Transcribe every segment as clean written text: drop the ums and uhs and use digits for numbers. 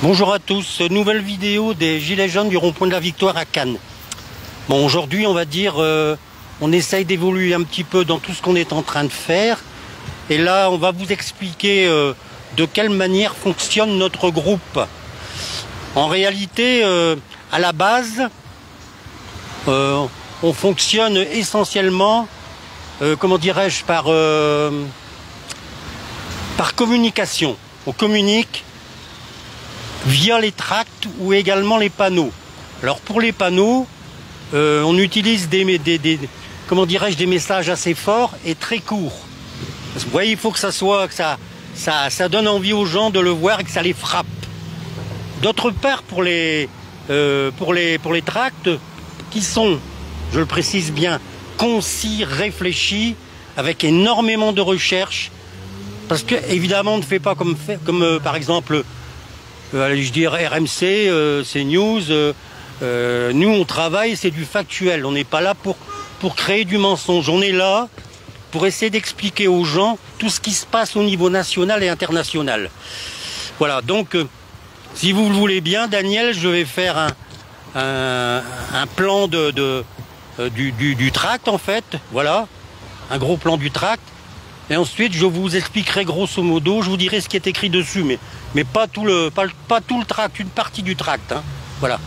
Bonjour à tous, nouvelle vidéo des Gilets jaunes du rond-point de la Victoire à Cannes. Bon, aujourd'hui, on va dire, on essaye d'évoluer un petit peu dans tout ce qu'on est en train de faire. Et là, on va vous expliquer de quelle manière fonctionne notre groupe. En réalité, à la base, on fonctionne essentiellement, comment dirais-je, par communication. On communique via les tracts ou également les panneaux. Alors pour les panneaux, on utilise comment dirais-je, des messages assez forts et très courts. Parce que vous voyez, il faut que ça donne envie aux gens de le voir et que ça les frappe. D'autre part, pour les tracts qui sont, je le précise bien, concis, réfléchis, avec énormément de recherche, parce que évidemment on ne fait pas comme par exemple je dirais RMC, CNews, nous on travaille, c'est du factuel, on n'est pas là pour créer du mensonge, on est là pour essayer d'expliquer aux gens tout ce qui se passe au niveau national et international. Voilà, donc si vous le voulez bien, Daniel, je vais faire un plan du tract en fait, voilà, un gros plan du tract. Et ensuite, je vous expliquerai grosso modo, je vous dirai ce qui est écrit dessus, mais pas tout le tract, une partie du tract, hein. Voilà.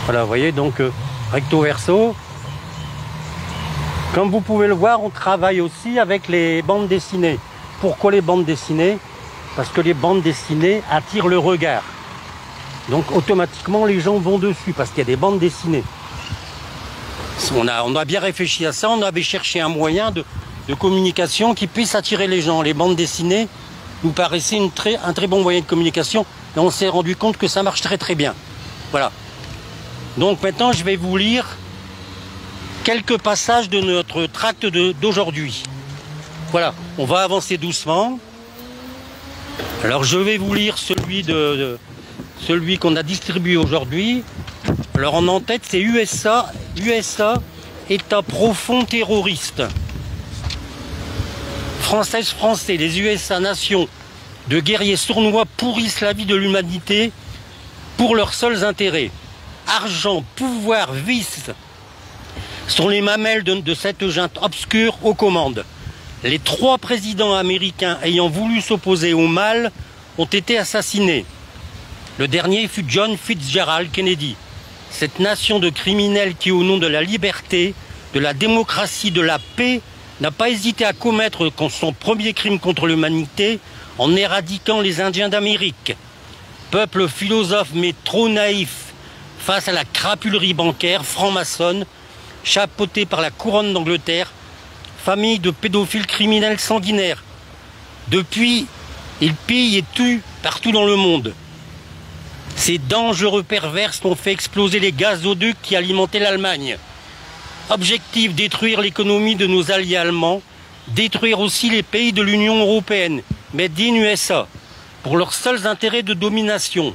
Voilà, vous voyez, donc recto verso. Comme vous pouvez le voir, on travaille aussi avec les bandes dessinées. Pourquoi les bandes dessinées? Parce que les bandes dessinées attirent le regard. Donc automatiquement, les gens vont dessus, parce qu'il y a des bandes dessinées. On a bien réfléchi à ça, on avait cherché un moyen de communication qui puisse attirer les gens. Les bandes dessinées nous paraissaient un très bon moyen de communication et on s'est rendu compte que ça marche très très bien. Voilà. Donc maintenant je vais vous lire quelques passages de notre tract d'aujourd'hui. Voilà, on va avancer doucement. Alors je vais vous lire celui qu'on a distribué aujourd'hui. Alors en tête, c'est USA est un profond terroriste. Français, les USA, nation de guerriers sournois, pourrissent la vie de l'humanité pour leurs seuls intérêts. Argent, pouvoir, vice sont les mamelles de cette junte obscure aux commandes. Les 3 présidents américains ayant voulu s'opposer au mal ont été assassinés. Le dernier fut John Fitzgerald Kennedy. Cette nation de criminels qui, au nom de la liberté, de la démocratie, de la paix, n'a pas hésité à commettre son premier crime contre l'humanité en éradiquant les Indiens d'Amérique. Peuple philosophe mais trop naïf face à la crapulerie bancaire franc-maçonne, chapeauté par la couronne d'Angleterre, famille de pédophiles criminels sanguinaires. Depuis, ils pillent et tuent partout dans le monde. Ces dangereux pervers ont fait exploser les gazoducs qui alimentaient l'Allemagne. Objectif, détruire l'économie de nos alliés allemands, détruire aussi les pays de l'Union européenne, made in USA, pour leurs seuls intérêts de domination.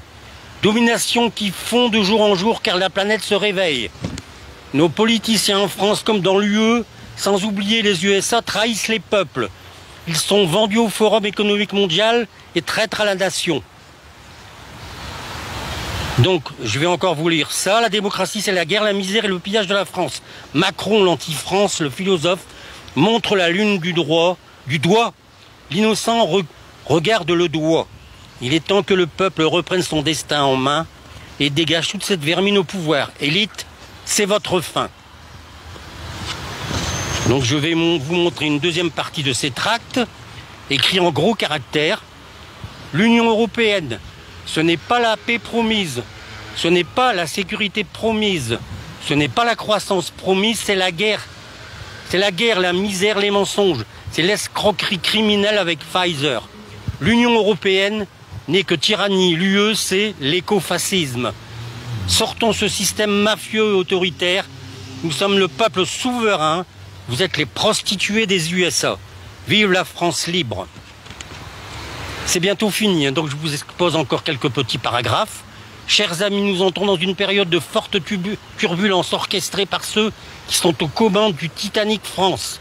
Domination qui fond de jour en jour car la planète se réveille. Nos politiciens en France comme dans l'UE, sans oublier les USA, trahissent les peuples. Ils sont vendus au Forum économique mondial et traîtres à la nation. Donc, je vais encore vous lire ça. La démocratie, c'est la guerre, la misère et le pillage de la France. Macron, l'anti-France, le philosophe, montre la lune du doigt. L'innocent regarde le doigt. Il est temps que le peuple reprenne son destin en main et dégage toute cette vermine au pouvoir. Élite, c'est votre fin. Donc, je vais vous montrer une deuxième partie de ces tracts, écrits en gros caractères. L'Union européenne, ce n'est pas la paix promise, ce n'est pas la sécurité promise, ce n'est pas la croissance promise, c'est la guerre. C'est la guerre, la misère, les mensonges. C'est l'escroquerie criminelle avec Pfizer. L'Union européenne n'est que tyrannie. L'UE, c'est l'écofascisme. Sortons ce système mafieux et autoritaire. Nous sommes le peuple souverain. Vous êtes les prostituées des USA. Vive la France libre. C'est bientôt fini, donc je vous expose encore quelques petits paragraphes. Chers amis, nous entrons dans une période de forte turbulence orchestrée par ceux qui sont aux commandes du Titanic France.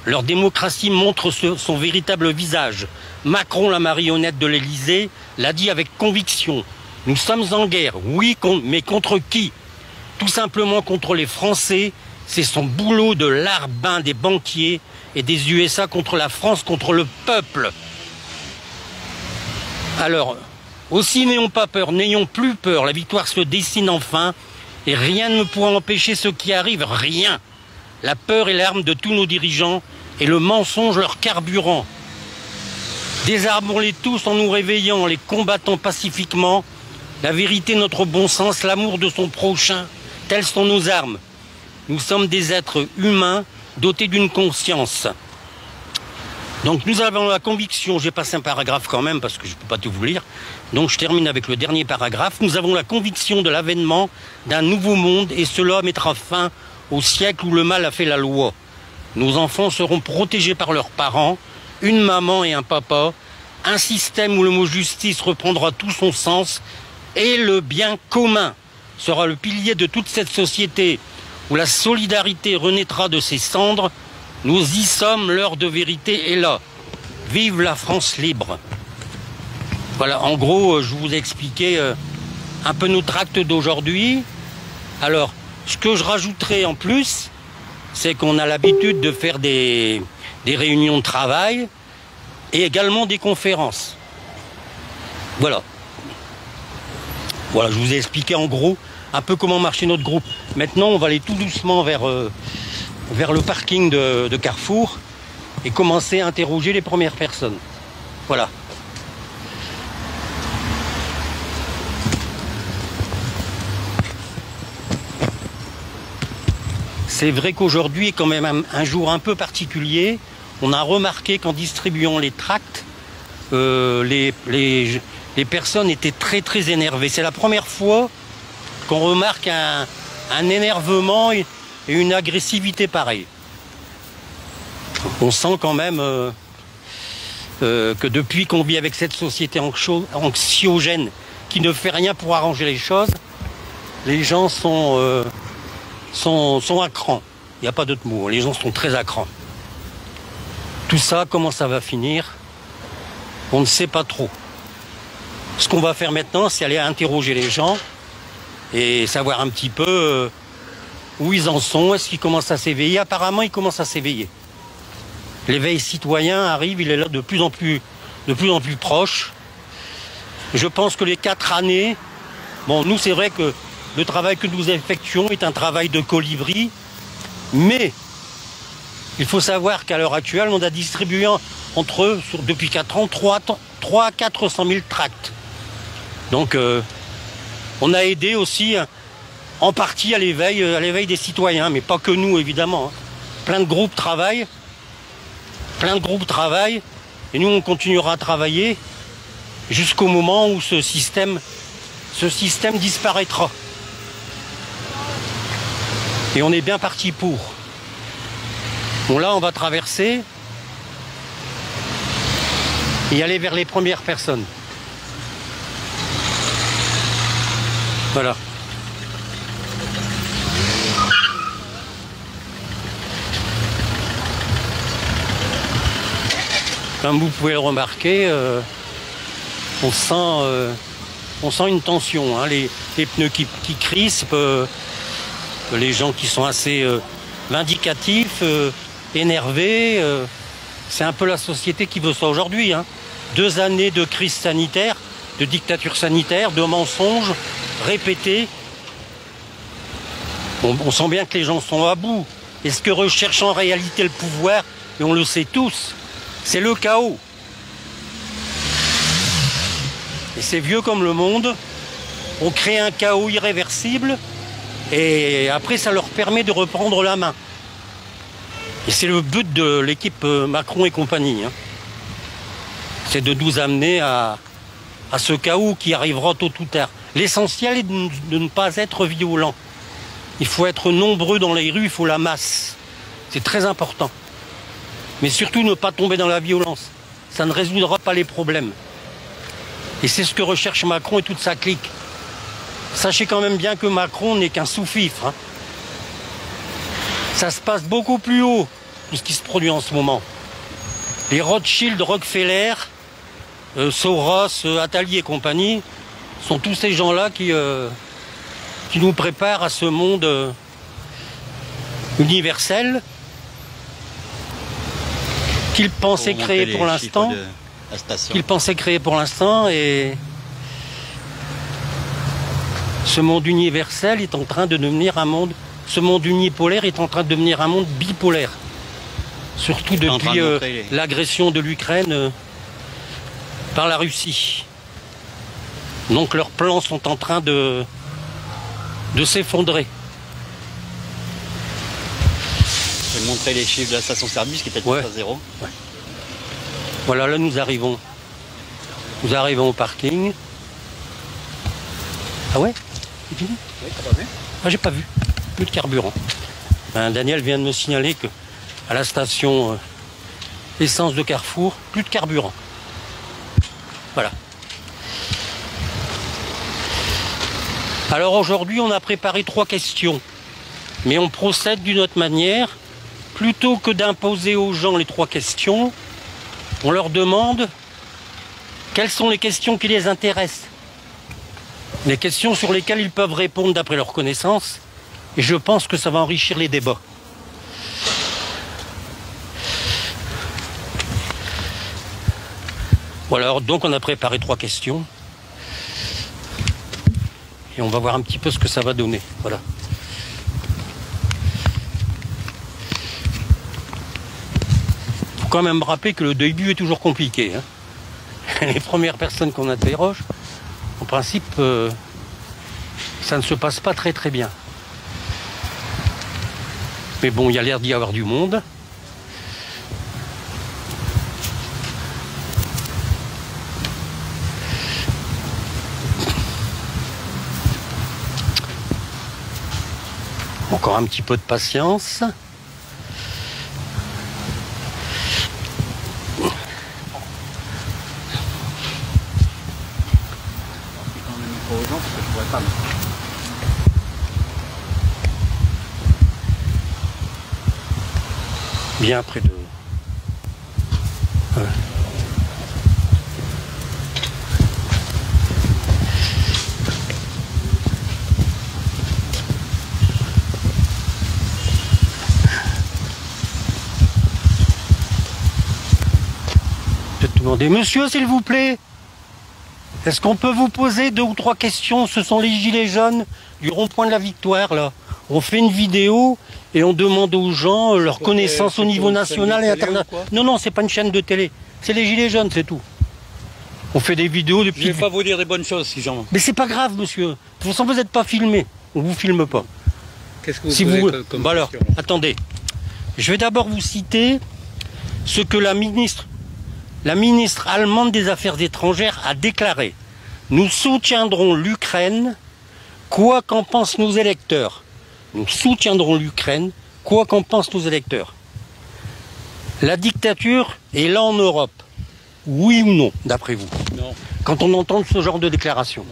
Leur démocratie montre son véritable visage. Macron, la marionnette de l'Élysée, l'a dit avec conviction. Nous sommes en guerre, oui, mais contre qui? Tout simplement contre les Français. C'est son boulot de larbin des banquiers et des USA contre la France, contre le peuple. Alors, aussi n'ayons pas peur, n'ayons plus peur. La victoire se dessine enfin et rien ne pourra empêcher ce qui arrive, rien. La peur est l'arme de tous nos dirigeants et le mensonge leur carburant. Désarmons-les tous en nous réveillant, en les combattant pacifiquement. La vérité, notre bon sens, l'amour de son prochain, telles sont nos armes. Nous sommes des êtres humains dotés d'une conscience. Donc nous avons la conviction, j'ai passé un paragraphe quand même parce que je ne peux pas tout vous lire, donc je termine avec le dernier paragraphe. Nous avons la conviction de l'avènement d'un nouveau monde et cela mettra fin au siècle où le mal a fait la loi. Nos enfants seront protégés par leurs parents, une maman et un papa, un système où le mot justice reprendra tout son sens et le bien commun sera le pilier de toute cette société où la solidarité renaîtra de ses cendres. Nous y sommes, l'heure de vérité est là. Vive la France libre. Voilà, en gros, je vous ai expliqué un peu nos tracts d'aujourd'hui. Alors, ce que je rajouterai en plus, c'est qu'on a l'habitude de faire des réunions de travail et également des conférences. Voilà. Voilà, je vous ai expliqué en gros un peu comment marchait notre groupe. Maintenant, on va aller tout doucement vers le parking de Carrefour et commencer à interroger les premières personnes. Voilà. C'est vrai qu'aujourd'hui est quand même un jour un peu particulier. On a remarqué qu'en distribuant les tracts, les personnes étaient très énervées. C'est la première fois qu'on remarque un énervement et une agressivité pareille. On sent quand même que depuis qu'on vit avec cette société anxiogène qui ne fait rien pour arranger les choses, les gens sont à cran. Il n'y a pas d'autre mot. Les gens sont très à cran. Tout ça, comment ça va finir? On ne sait pas trop. Ce qu'on va faire maintenant, c'est aller interroger les gens et savoir un petit peu où ils en sont, est-ce qu'ils commencent à s'éveiller? Apparemment, ils commencent à s'éveiller. L'éveil citoyen arrive, il est là de plus en plus proche. Je pense que les 4 années, bon, nous, c'est vrai que le travail que nous effectuons est un travail de colibri, mais il faut savoir qu'à l'heure actuelle, on a distribué depuis 4 ans, 300 à 400 000 tracts. Donc, on a aidé aussi en partie à l'éveil des citoyens, mais pas que nous, évidemment. Plein de groupes travaillent, et nous, on continuera à travailler jusqu'au moment où ce système disparaîtra. Et on est bien parti pour. Bon, là, on va traverser et aller vers les premières personnes. Voilà. Comme vous pouvez le remarquer, on sent une tension. Hein. Les pneus qui crispent, les gens qui sont assez vindicatifs, énervés. C'est un peu la société qui veut ça aujourd'hui. Hein. 2 années de crise sanitaire, de dictature sanitaire, de mensonges répétés. On sent bien que les gens sont à bout. Et ce que recherche en réalité le pouvoir, et on le sait tous, c'est le chaos. Et c'est vieux comme le monde. On crée un chaos irréversible et après ça leur permet de reprendre la main. Et c'est le but de l'équipe Macron et compagnie. Hein. C'est de nous amener à ce chaos qui arrivera tôt ou tard. L'essentiel est de ne pas être violent. Il faut être nombreux dans les rues, il faut la masse. C'est très important. Mais surtout ne pas tomber dans la violence. Ça ne résoudra pas les problèmes. Et c'est ce que recherche Macron et toute sa clique. Sachez quand même bien que Macron n'est qu'un sous-fifre. Hein. Ça se passe beaucoup plus haut tout ce qui se produit en ce moment. Les Rothschild, Rockefeller, Soros, Attali et compagnie, sont tous ces gens-là qui nous préparent à ce monde universel qu'ils pensaient créer pour l'instant. Qu'ils pensaient créer pour l'instant, et ce monde universel est en train de devenir un monde, ce monde unipolaire est en train de devenir un monde bipolaire. Surtout depuis l'agression de l'Ukraine par la Russie. Donc leurs plans sont en train de s'effondrer. Je vais montrer les chiffres de la station service qui est peut-être à zéro. Ouais. Voilà, là nous arrivons. Nous arrivons au parking. Ah ouais? C'est fini? Oui, ça va bien. Ah, j'ai pas vu. Plus de carburant. Ben, Daniel vient de me signaler que à la station essence de Carrefour, plus de carburant. Voilà. Alors aujourd'hui, on a préparé 3 questions. Mais on procède d'une autre manière. Plutôt que d'imposer aux gens les 3 questions, on leur demande quelles sont les questions qui les intéressent. Les questions sur lesquelles ils peuvent répondre d'après leurs connaissances. Et je pense que ça va enrichir les débats. Voilà, donc on a préparé 3 questions. Et on va voir un petit peu ce que ça va donner. Voilà. Faut quand même rappeler que le début est toujours compliqué. Hein. Les premières personnes qu'on interroge, en principe, ça ne se passe pas très très bien. Mais bon, il y a l'air d'y avoir du monde. Encore un petit peu de patience. Bien près de... Ouais. Je vais te demander, monsieur, s'il vous plaît, est-ce qu'on peut vous poser 2 ou 3 questions? Ce sont les gilets jaunes du rond-point de la Victoire, là. On fait une vidéo et on demande aux gens leurs connaissances au niveau national et international. Non, non, c'est pas une chaîne de télé. C'est les gilets jaunes, c'est tout. On fait des vidéos depuis... Je vais pas vous dire des bonnes choses, si j'en... Mais c'est pas grave, monsieur. De toute façon, vous n'êtes pas filmé. On vous filme pas. Qu'est-ce que vous posez comme bah alors, attendez. Je vais d'abord vous citer ce que la ministre allemande des Affaires étrangères a déclaré. Nous soutiendrons l'Ukraine, quoi qu'en pensent nos électeurs. Nous soutiendrons l'Ukraine, quoi qu'en pensent nos électeurs. La dictature est là en Europe. Oui ou non, d'après vous? Non. Quand on entend ce genre de déclaration.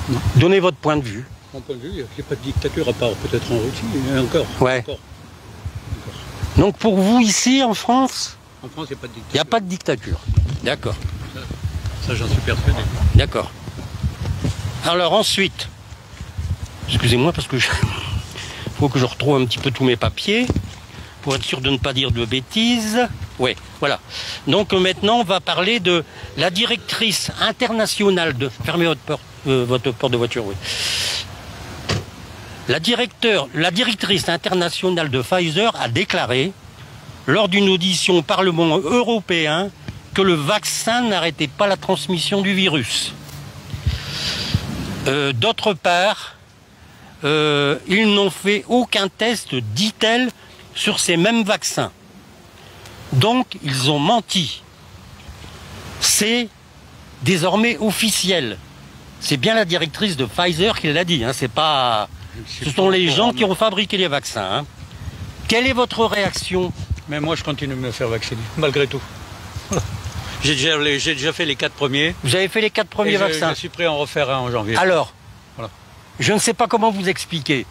Non. Donnez votre point de vue. Mon point de vue, il n'y a pas de dictature à part peut-être en Russie, mais encore. Ouais. Encore. Donc pour vous, ici, en France, en France, il n'y a pas de dictature. Il n'y a pas de dictature. D'accord. Ça j'en suis persuadé. D'accord. Alors ensuite, excusez-moi parce que faut que je retrouve un petit peu tous mes papiers pour être sûr de ne pas dire de bêtises. Oui, voilà. Donc maintenant, on va parler de la directrice internationale de... Fermez votre porte de voiture, oui. La directrice internationale de Pfizer a déclaré, lors d'une audition au Parlement européen, que le vaccin n'arrêtait pas la transmission du virus. D'autre part, ils n'ont fait aucun test, dit-elle, sur ces mêmes vaccins. Donc, ils ont menti. C'est désormais officiel. C'est bien la directrice de Pfizer qui l'a dit, hein, c'est pas... Ce sont les gens qui ont fabriqué les vaccins. Hein. Quelle est votre réaction? Mais moi, je continue de me faire vacciner, malgré tout. J'ai déjà fait les 4 premiers. Vous avez fait les 4 premiers vaccins? Je suis prêt à en refaire un en janvier. Alors, voilà. Je ne sais pas comment vous expliquer.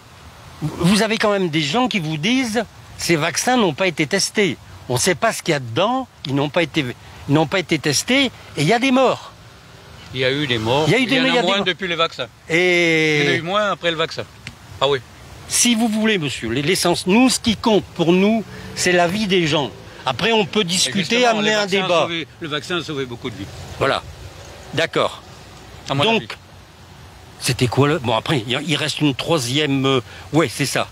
vous avez quand même des gens qui vous disent ces vaccins n'ont pas été testés. On ne sait pas ce qu'il y a dedans, ils n'ont pas été testés et il y a des morts. Il y a eu des morts, il y en a moins depuis les vaccins. Et il y en a eu moins après le vaccin. Ah oui. Si vous voulez, monsieur, l'essence, nous, ce qui compte pour nous, c'est la vie des gens. Après, on peut discuter, amener un débat. Le vaccin a sauvé beaucoup de vies. Voilà. D'accord. Donc, c'était quoi le... Bon, après, il reste une troisième... Ouais, c'est ça.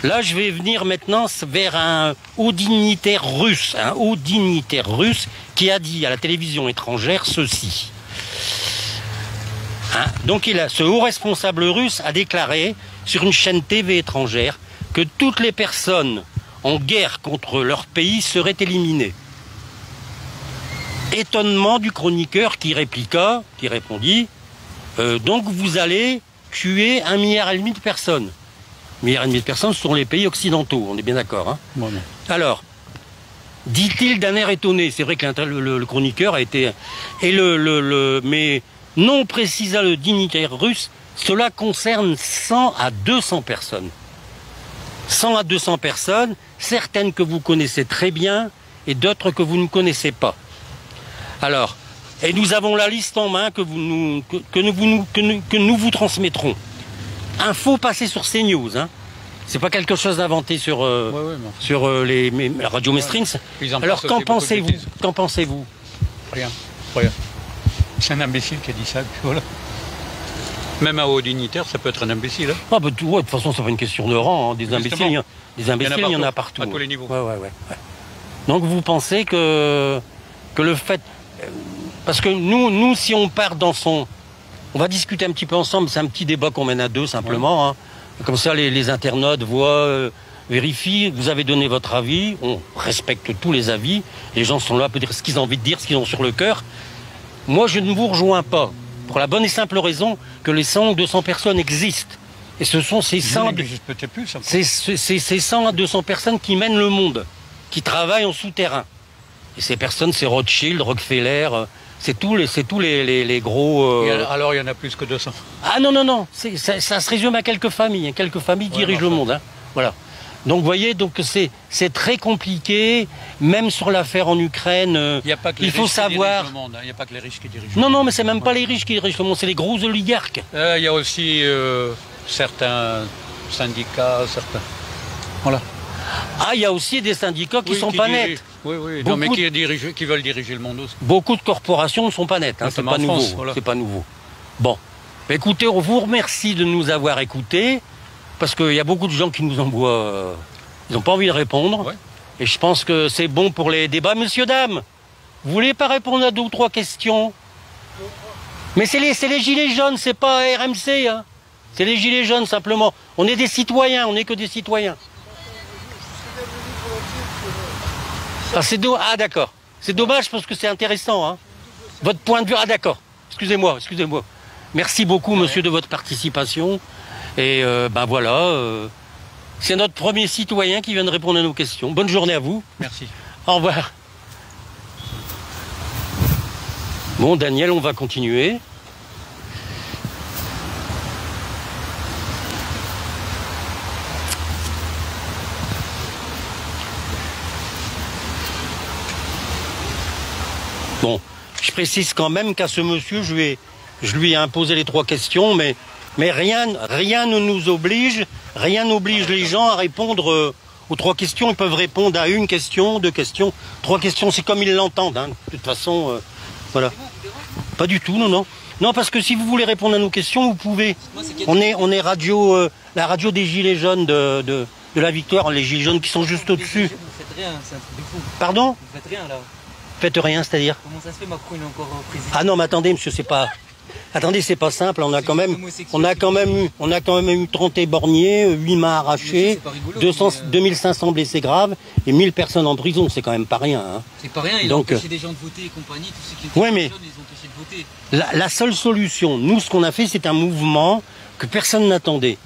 Là, je vais venir maintenant vers un haut dignitaire russe. Un haut dignitaire russe qui a dit à la télévision étrangère ceci. Hein? Donc, ce haut responsable russe a déclaré sur une chaîne TV étrangère que toutes les personnes en guerre contre leur pays seraient éliminées. Étonnement du chroniqueur qui répondit, donc vous allez tuer 1,5 milliard de personnes. 1,5 milliard de personnes sont les pays occidentaux, on est bien d'accord. Hein? Bon, alors, dit-il d'un air étonné, c'est vrai que le chroniqueur a été... Mais non, précisa le dignitaire russe, cela concerne 100 à 200 personnes. 100 à 200 personnes, certaines que vous connaissez très bien et d'autres que vous ne connaissez pas. Alors, et nous avons la liste en main que nous vous transmettrons. Info passée sur CNews, hein. C'est pas quelque chose d'inventé sur, les radios mainstream. Alors qu'en pensez-vous? Rien. C'est un imbécile qui a dit ça. Voilà. Même un haut dignitaire, ça peut être un imbécile. Hein. Ah bah, de toute façon, c'est pas une question de rang. Hein. Des imbéciles, il y en a partout. À tous les niveaux. Ouais. Donc vous pensez que le fait... Parce que nous, si on part dans son... On va discuter un petit peu ensemble, c'est un petit débat qu'on mène à deux, simplement. Ouais. Hein. Comme ça, les internautes voient, vérifient, vous avez donné votre avis, on respecte tous les avis, les gens sont là pour dire ce qu'ils ont envie de dire, ce qu'ils ont sur le cœur. Moi, je ne vous rejoins pas, pour la bonne et simple raison que les 100 ou 200 personnes existent. Et ce sont ces 100 à 200 personnes qui mènent le monde, qui travaillent en souterrain. Et ces personnes, c'est Rothschild, Rockefeller, c'est tous les gros... Alors il y en a plus que 200. Ah non, ça se résume à quelques familles. Hein. Quelques familles dirigent le monde. Hein. Voilà. Donc vous voyez, c'est très compliqué, même sur l'affaire en Ukraine. Il faut savoir. Il n'y a pas que les riches qui dirigent le monde. Non, mais c'est même pas les riches qui dirigent le monde, c'est les gros oligarques. Il y a aussi certains syndicats, certains. Voilà. Ah, il y a aussi des syndicats qui sont pas nets. Oui, non, mais qui veulent diriger le monde aussi. Beaucoup de corporations ne sont pas nettes, hein, c'est pas nouveau. Voilà. C'est pas nouveau. Bon, écoutez, on vous remercie de nous avoir écoutés, parce qu'il y a beaucoup de gens qui nous envoient, ils n'ont pas envie de répondre. Ouais. Et je pense que c'est bon pour les débats. Monsieur, dame, vous voulez pas répondre à 2 ou 3 questions? Mais c'est les gilets jaunes, c'est pas RMC, hein. C'est les gilets jaunes, simplement. On est des citoyens, on n'est que des citoyens. Ah, d'accord. C'est dommage parce que c'est intéressant. Hein. Votre point de vue... Ah, d'accord. Excusez-moi. Merci beaucoup, monsieur, de votre participation. Et voilà. C'est notre premier citoyen qui vient de répondre à nos questions. Bonne journée à vous. Merci. Au revoir. Bon, Daniel, on va continuer. Bon, je précise quand même qu'à ce monsieur, je lui ai imposé les 3 questions, mais rien ne nous oblige, rien n'oblige les gens à répondre aux 3 questions. Ils peuvent répondre à 1 question, 2 questions, 3 questions, c'est comme ils l'entendent. Hein. De toute façon, voilà. Pas du tout, non. Non, parce que si vous voulez répondre à nos questions, vous pouvez. On est radio, la radio des Gilets jaunes de la Victoire, les Gilets jaunes qui sont juste au-dessus. Vous faites rien, c'est un truc de fou. Pardon? Vous faites rien là. Faites rien, c'est-à-dire? Comment ça se fait, Macron il est encore président? Ah non, mais attendez, monsieur, c'est pas... Attendez, c'est pas simple, on a quand même eu 30 éborgnés, 8 mains arrachées, 2500 blessés graves et 1000 personnes en prison, c'est quand même pas rien. Hein. C'est pas rien, il a empêché des gens de voter et compagnie, tous ceux qui étaient jeunes, ils ont empêché de voter. La seule solution, nous, ce qu'on a fait, c'est un mouvement que personne n'attendait.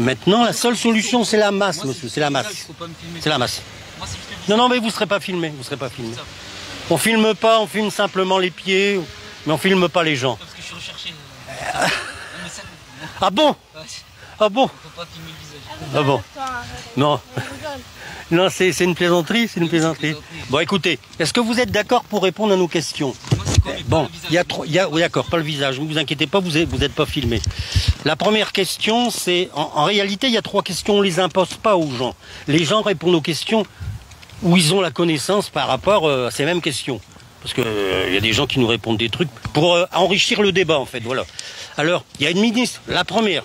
Maintenant, la seule solution, c'est la masse, monsieur, c'est la masse. C'est la masse. Non, mais vous ne serez pas filmé, On filme pas, on filme simplement les pieds, mais on filme pas les gens. Parce que je suis recherché. Ah bon? Ouais. Ah bon? On peut pas filmer le visage. Ah bon? Non. Non, c'est une plaisanterie, c'est une plaisanterie. Bon, écoutez, est-ce que vous êtes d'accord pour répondre à nos questions? Bon, oui, d'accord, pas le visage, ne vous inquiétez pas, vous n'êtes pas filmé. La première question, c'est, en réalité, il y a 3 questions, on ne les impose pas aux gens. Les gens répondent aux questions où ils ont la connaissance par rapport à ces mêmes questions. Parce qu'il y a des gens qui nous répondent des trucs pour enrichir le débat, en fait, voilà. Alors, il y a une ministre, la première,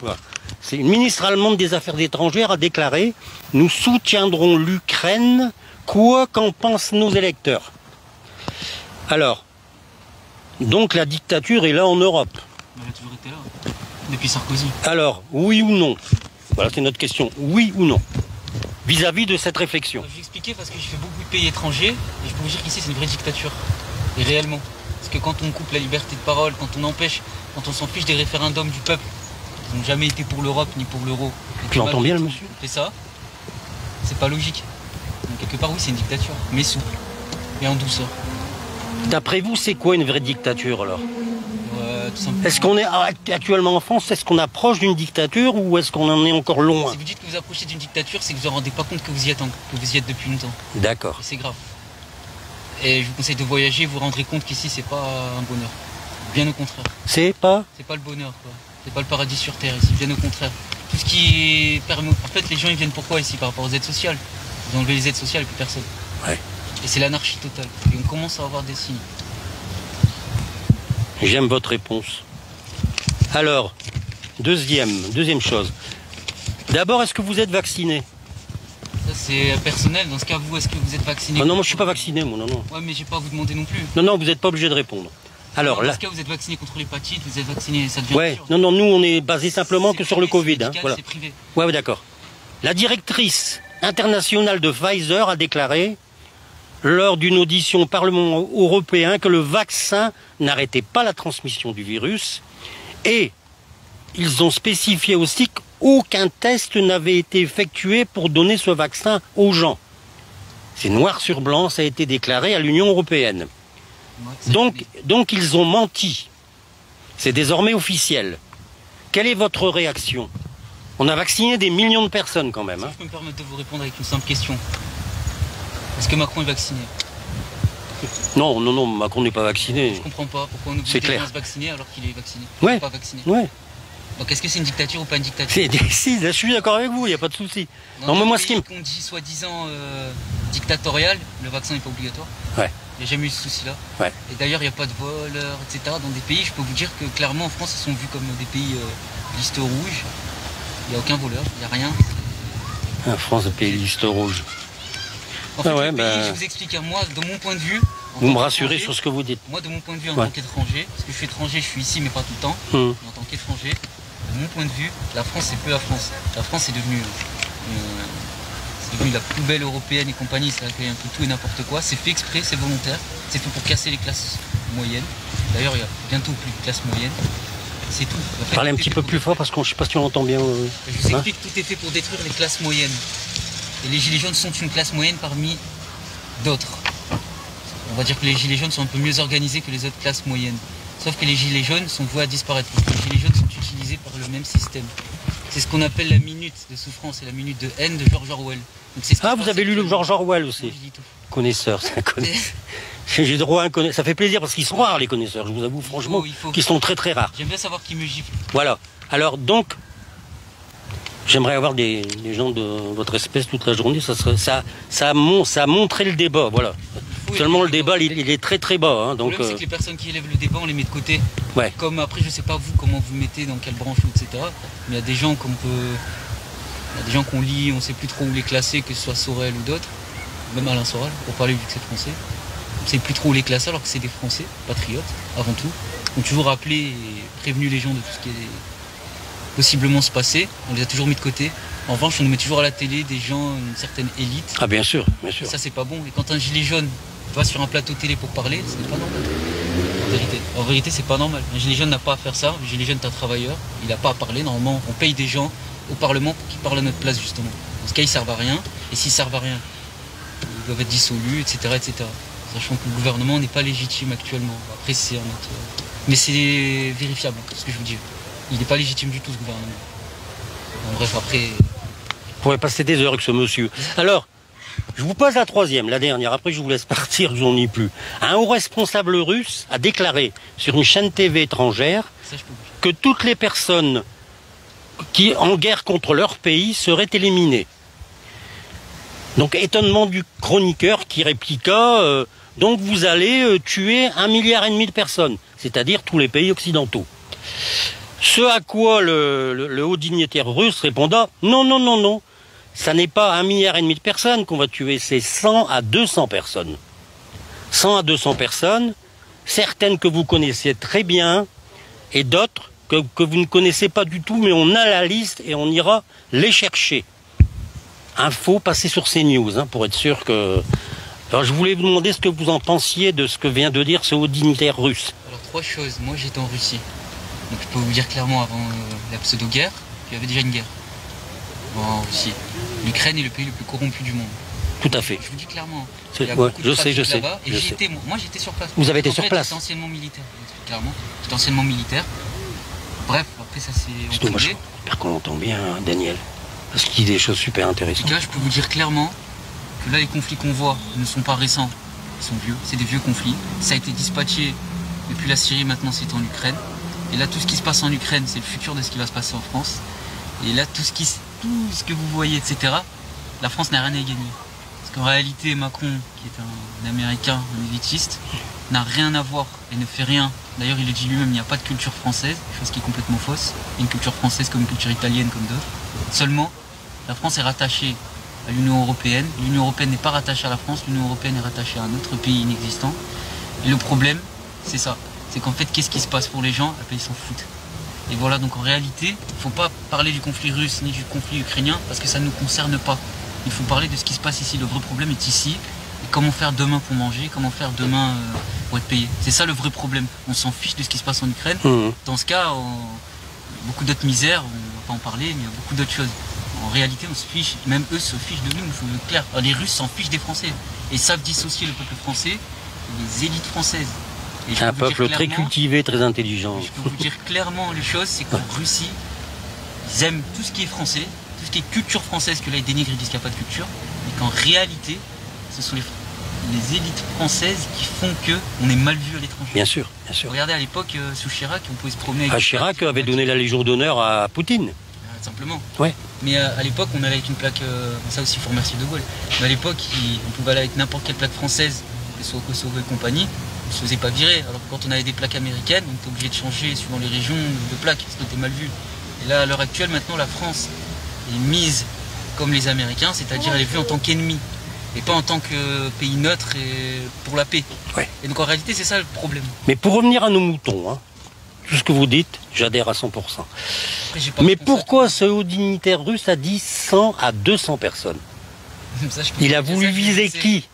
c'est une ministre allemande des Affaires étrangères a déclaré « Nous soutiendrons l'Ukraine, quoi qu'en pensent nos électeurs ». Alors, donc la dictature est là en Europe. Elle a toujours été là, depuis Sarkozy. Alors, oui ou non? Voilà, c'est notre question. Oui ou non? Vis-à-vis de cette réflexion. Je vais expliquer parce que je fais beaucoup de pays étrangers et je peux vous dire qu'ici c'est une vraie dictature. Et réellement. Parce que quand on coupe la liberté de parole, quand on empêche, quand on s'en fiche des référendums du peuple, ils n'ont jamais été pour l'Europe ni pour l'euro. J'entends bien le monsieur. C'est ça. C'est pas logique. Donc quelque part oui c'est une dictature, mais souple et en douceur. D'après vous, c'est quoi une vraie dictature alors? Tout simplement. Est-ce qu'on est actuellement en France, est-ce qu'on approche d'une dictature ou est-ce qu'on en est encore loin? Si vous dites que vous approchez d'une dictature, c'est que vous ne vous rendez pas compte que vous y êtes, depuis longtemps. D'accord. C'est grave. Et je vous conseille de voyager, vous vous rendrez compte qu'ici c'est pas un bonheur. Bien au contraire. C'est pas le bonheur quoi. C'est pas le paradis sur terre ici, bien au contraire. Tout ce qui permet. En fait les gens ils viennent pourquoi ici par rapport aux aides sociales? Ils ont enlevé les aides sociales et plus personne. Ouais. Et c'est l'anarchie totale. Et on commence à avoir des signes. J'aime votre réponse. Alors, deuxième chose. D'abord, est-ce que vous êtes vacciné? Ça c'est personnel. Dans ce cas, vous, est-ce que vous êtes vacciné? Ah non, moi je suis pas vacciné, moi, non. Ouais, mais j'ai pas à vous demander non plus. Non, vous n'êtes pas obligé de répondre. Alors, dans ce cas, vous êtes vacciné contre l'hépatite, vous êtes vacciné, ça devient sûr. Non, nous on est basé simplement que sur le Covid. Médical, voilà. C'est privé. Ouais, d'accord. La directrice internationale de Pfizer a déclaré lors d'une audition au Parlement européen que le vaccin n'arrêtait pas la transmission du virus et ils ont spécifié aussi qu'aucun test n'avait été effectué pour donner ce vaccin aux gens. C'est noir sur blanc, ça a été déclaré à l'Union européenne. Donc ils ont menti. C'est désormais officiel. Quelle est votre réaction? On a vacciné des millions de personnes quand même. Si je peux me permettre de vous répondre avec une simple question. Est-ce que Macron est vacciné? Non, Macron n'est pas vacciné. Je comprends pas pourquoi on oblige les gens à se vacciner alors qu'il est vacciné. Ouais. Il n'est pas vacciné. Ouais. Donc est-ce que c'est une dictature ou pas une dictature? Si, je suis d'accord avec vous, il n'y a pas de souci. Dans moi, ce qu'on dit soi-disant dictatorial, le vaccin n'est pas obligatoire. Ouais. Il n'y a jamais eu ce souci-là. Ouais. Et d'ailleurs, il n'y a pas de voleurs, etc. Dans des pays, je peux vous dire que clairement en France, ils sont vus comme des pays liste rouge. Il n'y a aucun voleur, il n'y a rien. La France, un pays liste rouge. En fait, je vous explique, moi, de mon point de vue... Vous me rassurez sur ce que vous dites. Moi, de mon point de vue, en tant qu'étranger, parce que je suis étranger, je suis ici, mais pas tout le temps, en tant qu'étranger, de mon point de vue, la France, c'est plus la France. La France est devenue la poubelle européenne et compagnie, ça accueille un peu tout et n'importe quoi. C'est fait exprès, c'est volontaire, c'est fait pour casser les classes moyennes. D'ailleurs, il y a bientôt plus de classes moyennes. C'est tout. En fait, parlez un petit peu plus fort parce que je ne sais pas si on entend bien. Je vous explique, tout est fait pour détruire les classes moyennes. Et les gilets jaunes sont une classe moyenne parmi d'autres. On va dire que les gilets jaunes sont un peu mieux organisés que les autres classes moyennes. Sauf que les gilets jaunes sont voués à disparaître. Les gilets jaunes sont utilisés par le même système. C'est ce qu'on appelle la minute de souffrance et la minute de haine de George Orwell. Donc vous avez lu le George Orwell aussi. Oui, je lis tout. Connaisseur, c'est un connaisseur. J'ai droit à un connaisseur. Ça fait plaisir parce qu'ils sont rares les connaisseurs, je vous avoue franchement, qu'ils sont très très rares. J'aime bien savoir qui me gifle. Voilà. Alors donc, j'aimerais avoir des gens de votre espèce toute la journée. Ça a montré le débat, voilà. Seulement le débat, il est très très bas. Hein, donc, le problème, c'est que les personnes qui élèvent le débat, on les met de côté. Ouais. Comme après, je sais pas vous comment vous mettez, dans quelle branche, etc. Mais il y a des gens qu'on lit, on sait plus trop où les classer, que ce soit Sorel ou d'autres. Même Alain Soral, pour parler vu que c'est français. On sait plus trop où les classer alors que c'est des Français, patriotes, avant tout. On a toujours rappelé et prévenu les gens de tout ce qui est possiblement se passer. On les a toujours mis de côté. En revanche, on nous met toujours à la télé des gens, une certaine élite. Ah bien sûr, bien sûr. Et ça, c'est pas bon. Et quand un gilet jaune va sur un plateau télé pour parler, ce n'est pas normal. En vérité, c'est pas normal. Un gilet jaune n'a pas à faire ça. Le gilet jaune est un travailleur. Il n'a pas à parler. Normalement, on paye des gens au Parlement pour qu'ils parlent à notre place, justement. Dans ce cas, ils servent à rien. Et s'ils servent à rien, ils doivent être dissolus, etc., etc. Sachant que le gouvernement n'est pas légitime actuellement. Après, c'est un autre... Mais c'est vérifiable, ce que je vous dis. Il n'est pas légitime du tout, ce gouvernement. Bon, bref, après... pourrais passer des heures avec ce monsieur. Alors, je vous pose la troisième, la dernière, après je vous laisse partir, je n'en ai plus. Un haut responsable russe a déclaré sur une chaîne TV étrangère que toutes les personnes qui en guerre contre leur pays seraient éliminées. Donc étonnement du chroniqueur qui répliqua donc vous allez tuer 1,5 milliard de personnes, c'est-à-dire tous les pays occidentaux. Ce à quoi le haut dignitaire russe répondra non, non, non, non, ça n'est pas 1,5 milliard de personnes qu'on va tuer, c'est 100 à 200 personnes. 100 à 200 personnes, certaines que vous connaissez très bien et d'autres que vous ne connaissez pas du tout, mais on a la liste et on ira les chercher. Info passée sur CNews, hein, pour être sûr que... Alors je voulais vous demander ce que vous en pensiez de ce que vient de dire ce haut dignitaire russe. Alors 3 choses, moi j'étais en Russie, donc je peux vous dire clairement avant la pseudo-guerre, il y avait déjà une guerre en Russie. L'Ukraine est le pays le plus corrompu du monde. Tout à fait. Je vous dis clairement, il y a beaucoup de trafic là-bas, et moi j'étais sur place. Vous avez été sur place? J'étais anciennement militaire, clairement, j'étais anciennement militaire. Bref, après ça c'est... Dommage, j'espère qu'on l'entend bien, Daniel. Parce qu'il dit des choses super intéressantes. En tout cas, je peux vous dire clairement que là, les conflits qu'on voit ne sont pas récents, ils sont vieux, c'est des vieux conflits. Ça a été dispatché depuis la Syrie, maintenant c'est en Ukraine. Et là, tout ce qui se passe en Ukraine, c'est le futur de ce qui va se passer en France. Et là, tout ce que vous voyez, etc., la France n'a rien à y gagner. Parce qu'en réalité, Macron, qui est un Américain, un élitiste, n'a rien à voir et ne fait rien. D'ailleurs, il le dit lui-même, il n'y a pas de culture française, chose qui est complètement fausse. Il y a une culture française comme une culture italienne, comme d'autres. Seulement, la France est rattachée à l'Union européenne. L'Union européenne n'est pas rattachée à la France, l'Union européenne est rattachée à un autre pays inexistant. Et le problème, c'est ça. C'est qu'en fait, qu'est-ce qui se passe pour les gens? Ils s'en foutent. Et voilà, donc en réalité, il ne faut pas parler du conflit russe ni du conflit ukrainien parce que ça ne nous concerne pas. Il faut parler de ce qui se passe ici. Le vrai problème est ici. Et comment faire demain pour manger, comment faire demain pour être payé. C'est ça le vrai problème. On s'en fiche de ce qui se passe en Ukraine. Dans ce cas, beaucoup d'autres misères, on ne va pas en parler, mais il y a beaucoup d'autres choses. En réalité, on se fiche, même eux se fichent de nous, il faut le clair. Alors, les Russes s'en fichent des Français et savent dissocier le peuple français et les élites françaises. C'est un peuple très cultivé, très intelligent. Je peux vous dire clairement les choses, c'est qu'en Russie, ils aiment tout ce qui est français, tout ce qui est culture française, que là ils dénigrent, ils disent qu'il n'y a pas de culture, et qu'en réalité, ce sont les élites françaises qui font qu'on est mal vu à l'étranger. Bien sûr, bien sûr. Regardez à l'époque, sous Chirac, on pouvait se promener avec... Chirac avait donné la Légion d'honneur à Poutine. Simplement. Ouais. Mais à l'époque, on allait avec une plaque, ça aussi il faut remercier De Gaulle, mais à l'époque, on pouvait aller avec n'importe quelle plaque française, que ce soit au Kosovo et compagnie, on ne se faisait pas virer. Alors que quand on avait des plaques américaines, on était obligé de changer suivant les régions de plaques, parce que c'était mal vu. Et là, à l'heure actuelle, maintenant, la France est mise comme les Américains, c'est-à-dire elle est vue en tant qu'ennemi, et pas en tant que pays neutre et pour la paix. Ouais. Et donc en réalité, c'est ça le problème. Mais pour revenir à nos moutons, hein, tout ce que vous dites, j'adhère à 100%. Après, mais pourquoi ce haut dignitaire russe a dit 100 à 200 personnes? Ça, il a voulu viser qui?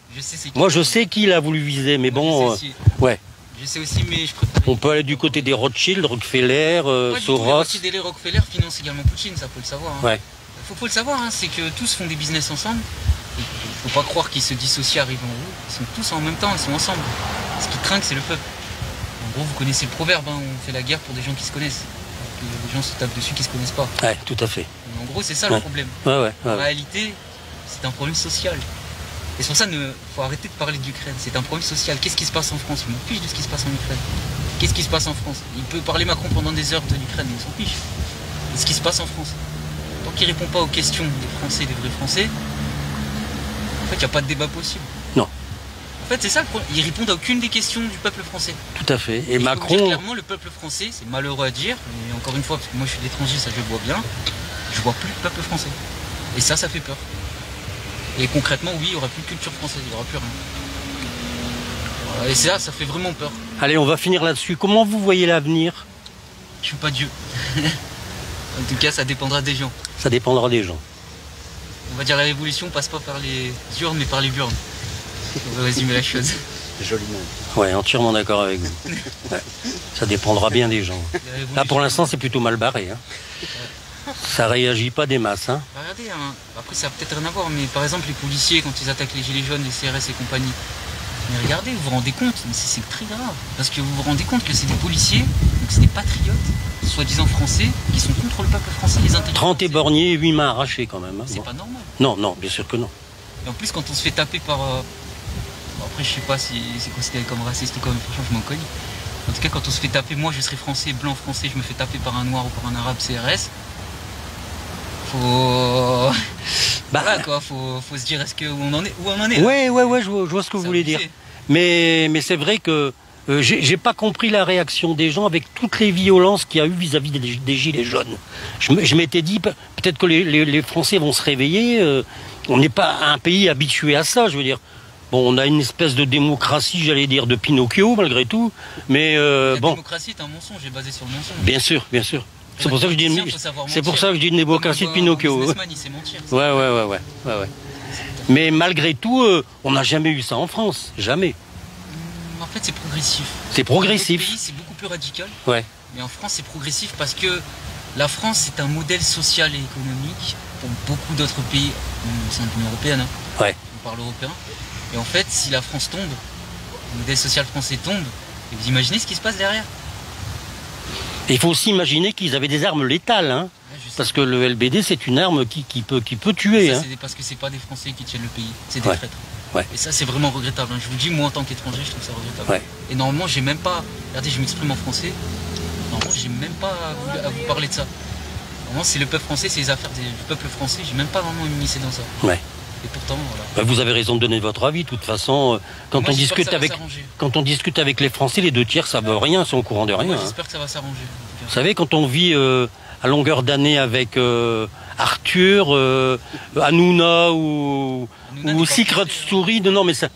Moi je sais qui il a voulu viser, mais bon, ouais. Je sais aussi, mais je préfère... On peut aller du côté des Rothschild, Rockefeller, Soros. Aussi, les Rockefeller financent également Poutine, ça faut le savoir. Hein. Ouais. Faut le savoir, hein, c'est que tous font des business ensemble. Il ne faut pas croire qu'ils se dissocient arrivant en haut. Ils sont tous en même temps, ils sont ensemble. Ce qui trinque, c'est le peuple. En gros, vous connaissez le proverbe, hein, on fait la guerre pour des gens qui se connaissent. Les gens se tapent dessus qui ne se connaissent pas. Ouais, tout à fait. Mais en gros, c'est ça le problème. Ouais. En réalité, c'est un problème social. Et c'est pour ça qu'il faut arrêter de parler de l'Ukraine. C'est un problème social. Qu'est-ce qui se passe en France? On m'en fiche de ce qui se passe en Ukraine. Qu'est-ce qui se passe en France? Il peut parler Macron pendant des heures de l'Ukraine, mais il s'en fiche. Et ce qui se passe en France. Tant qu'il ne répond pas aux questions des Français, des vrais Français, en fait, il n'y a pas de débat possible. Non. En fait, c'est ça le problème. Ils répondent à aucune des questions du peuple français. Tout à fait. Et Macron... Je peux vous dire clairement, le peuple français, c'est malheureux à dire, mais encore une fois, parce que moi je suis de l'étranger, ça je le vois bien, je vois plus le peuple français. Et ça fait peur. Et concrètement, oui, il n'y aura plus de culture française, il n'y aura plus rien. Voilà, et ça fait vraiment peur. Allez, on va finir là-dessus. Comment vous voyez l'avenir? Je suis pas Dieu. En tout cas, ça dépendra des gens. Ça dépendra des gens. On va dire la révolution passe pas par les urnes, mais par les burnes. On va résumer la chose. Joliment. Ouais, entièrement d'accord avec vous. Ouais. Ça dépendra bien des gens. Là, pour l'instant, c'est plutôt mal barré. Hein. Ça réagit pas des masses. Hein. Bah, regardez, hein. Après ça a peut-être rien à voir, mais par exemple les policiers, quand ils attaquent les gilets jaunes, les CRS et compagnie, Mais regardez, vous vous rendez compte, c'est très grave. Parce que vous vous rendez compte que c'est des policiers, donc c'est des patriotes, soi-disant français, qui sont contre le peuple français, les intelligents. 30 éborgnés et 8 mains arrachées quand même. Hein. C'est Bon. pas normal. Non, non, bien sûr que non. Et en plus, quand on se fait taper par... Bon, après, je sais pas si c'est considéré comme raciste ou comme... Franchement, je m'en cogne. En tout cas, quand on se fait taper, moi je serais français, blanc français, je me fais taper par un noir ou par un arabe CRS. Faut... Voilà quoi, faut se dire est-ce que où on en est là. Ouais, je vois ce que vous voulez dire. Mais c'est vrai que j'ai pas compris la réaction des gens avec toutes les violences qu'il y a eu vis-à-vis des gilets jaunes. Je m'étais dit peut-être que les Français vont se réveiller. On n'est pas un pays habitué à ça, je veux dire. Bon, on a une espèce de démocratie, j'allais dire, de Pinocchio malgré tout. Mais la bon. démocratie est un mensonge, est basé sur le mensonge. Bien sûr, bien sûr. C'est pour ça que je dis une démocratie de Pinocchio. Ouais. Mais malgré tout, on n'a jamais eu ça en France. Jamais. En fait, c'est progressif. C'est progressif. Dans d'autres pays, c'est beaucoup plus radical. Ouais. Mais en France, c'est progressif parce que la France, c'est un modèle social et économique pour beaucoup d'autres pays au sein de l'Union européenne. Hein. Ouais. On parle européen. Et en fait, si la France tombe, le modèle social français tombe, et vous imaginez ce qui se passe derrière? Et il faut aussi imaginer qu'ils avaient des armes létales, hein, parce que le LBD c'est une arme qui peut tuer. Ça, hein. c'est parce que c'est pas des Français qui tiennent le pays, c'est des Ouais. traîtres. Ouais. Et ça c'est vraiment regrettable. Hein. Je vous dis, moi en tant qu'étranger, je trouve ça regrettable. Ouais. Et normalement, j'ai même pas. Regardez, je m'exprime en français. Normalement, j'ai même pas à vous parler de ça. Normalement, c'est le peuple français, c'est les affaires du peuple français. J'ai même pas vraiment initié dans ça. Ouais. Et pourtant, voilà. Bah, vous avez raison de donner votre avis. De toute façon, quand Moi, on j'espère discute que ça va avec s'arranger. les Français, les 2 tiers ça veut rien, sont au courant de rien. Moi, Hein. j'espère que ça va s'arranger. en tout Vous cas. savez, quand on vit à longueur d'année avec Arthur, Hanouna ou Secret Story, non mais ça,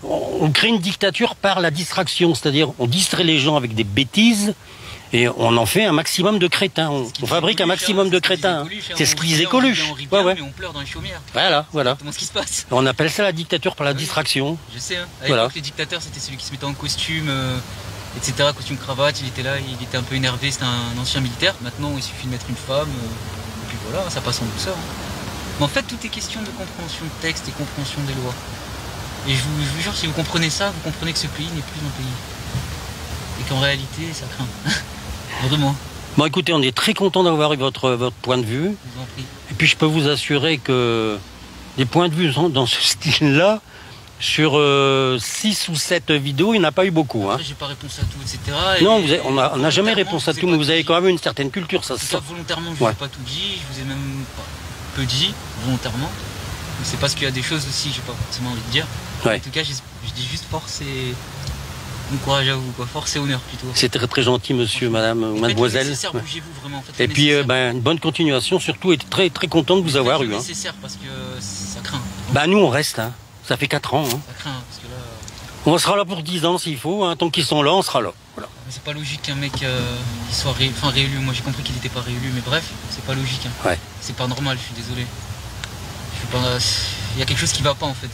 on crée une dictature par la distraction, c'est-à-dire on distrait les gens avec des bêtises et on en fait un maximum de crétins. On fabrique un maximum de crétins. Hein. C'est ce qu'ils écoluchent. Ouais. Mais on pleure dans les chaumières. Voilà. Comment ce qui se passe? On appelle ça la dictature par la distraction. Je sais, hein. À Voilà. l'époque, les dictateurs, c'était celui qui se mettait en costume, etc., costume cravate, il était là, il était un peu énervé, c'était un ancien militaire. Maintenant, il suffit de mettre une femme, et puis voilà, ça passe en douceur. Hein. Mais en fait, tout est question de compréhension de texte et compréhension des lois. Et je vous jure, si vous comprenez ça, vous comprenez que ce pays n'est plus un pays. Et qu'en réalité, ça craint. Vraiment, Bon, écoutez, on est très content d'avoir eu votre point de vue. je vous en prie. Et puis je peux vous assurer que des points de vue dans ce style-là, sur 6 ou 7 vidéos, il n'y en a pas eu beaucoup. Hein. Après, j'ai pas réponse à tout, etc. Non, Et on n'a jamais réponse à je vous ai tout, pas mais vous avez dit. quand même une certaine culture, ça se C'est sent. pas volontairement, je vous ai pas tout dit, je vous ai même pas peu dit, volontairement. Mais c'est parce qu'il y a des choses aussi que j'ai pas forcément envie de dire. Ouais. En tout cas, je dis juste force et bon courage à vous, quoi. Force et honneur plutôt. C'est très très gentil, monsieur, madame, Faites mademoiselle. le nécessaire, Ouais. bougez-vous vraiment. Faites le Et puis, nécessaire. une bonne continuation, surtout, et très très content de vous avoir Faites eu. le Hein. nécessaire parce que ça craint. Nous, on reste. Hein. Ça fait 4 ans. Hein. Ça craint parce que là. On sera là pour 10 ans s'il faut. Hein. Tant qu'ils sont là, on sera là. Voilà. Mais c'est pas logique qu'un mec il soit réélu. Moi j'ai compris qu'il n'était pas réélu, mais bref, c'est pas logique. Hein. Ouais. C'est pas normal, je suis désolé. Il y a quelque chose qui va pas en fait.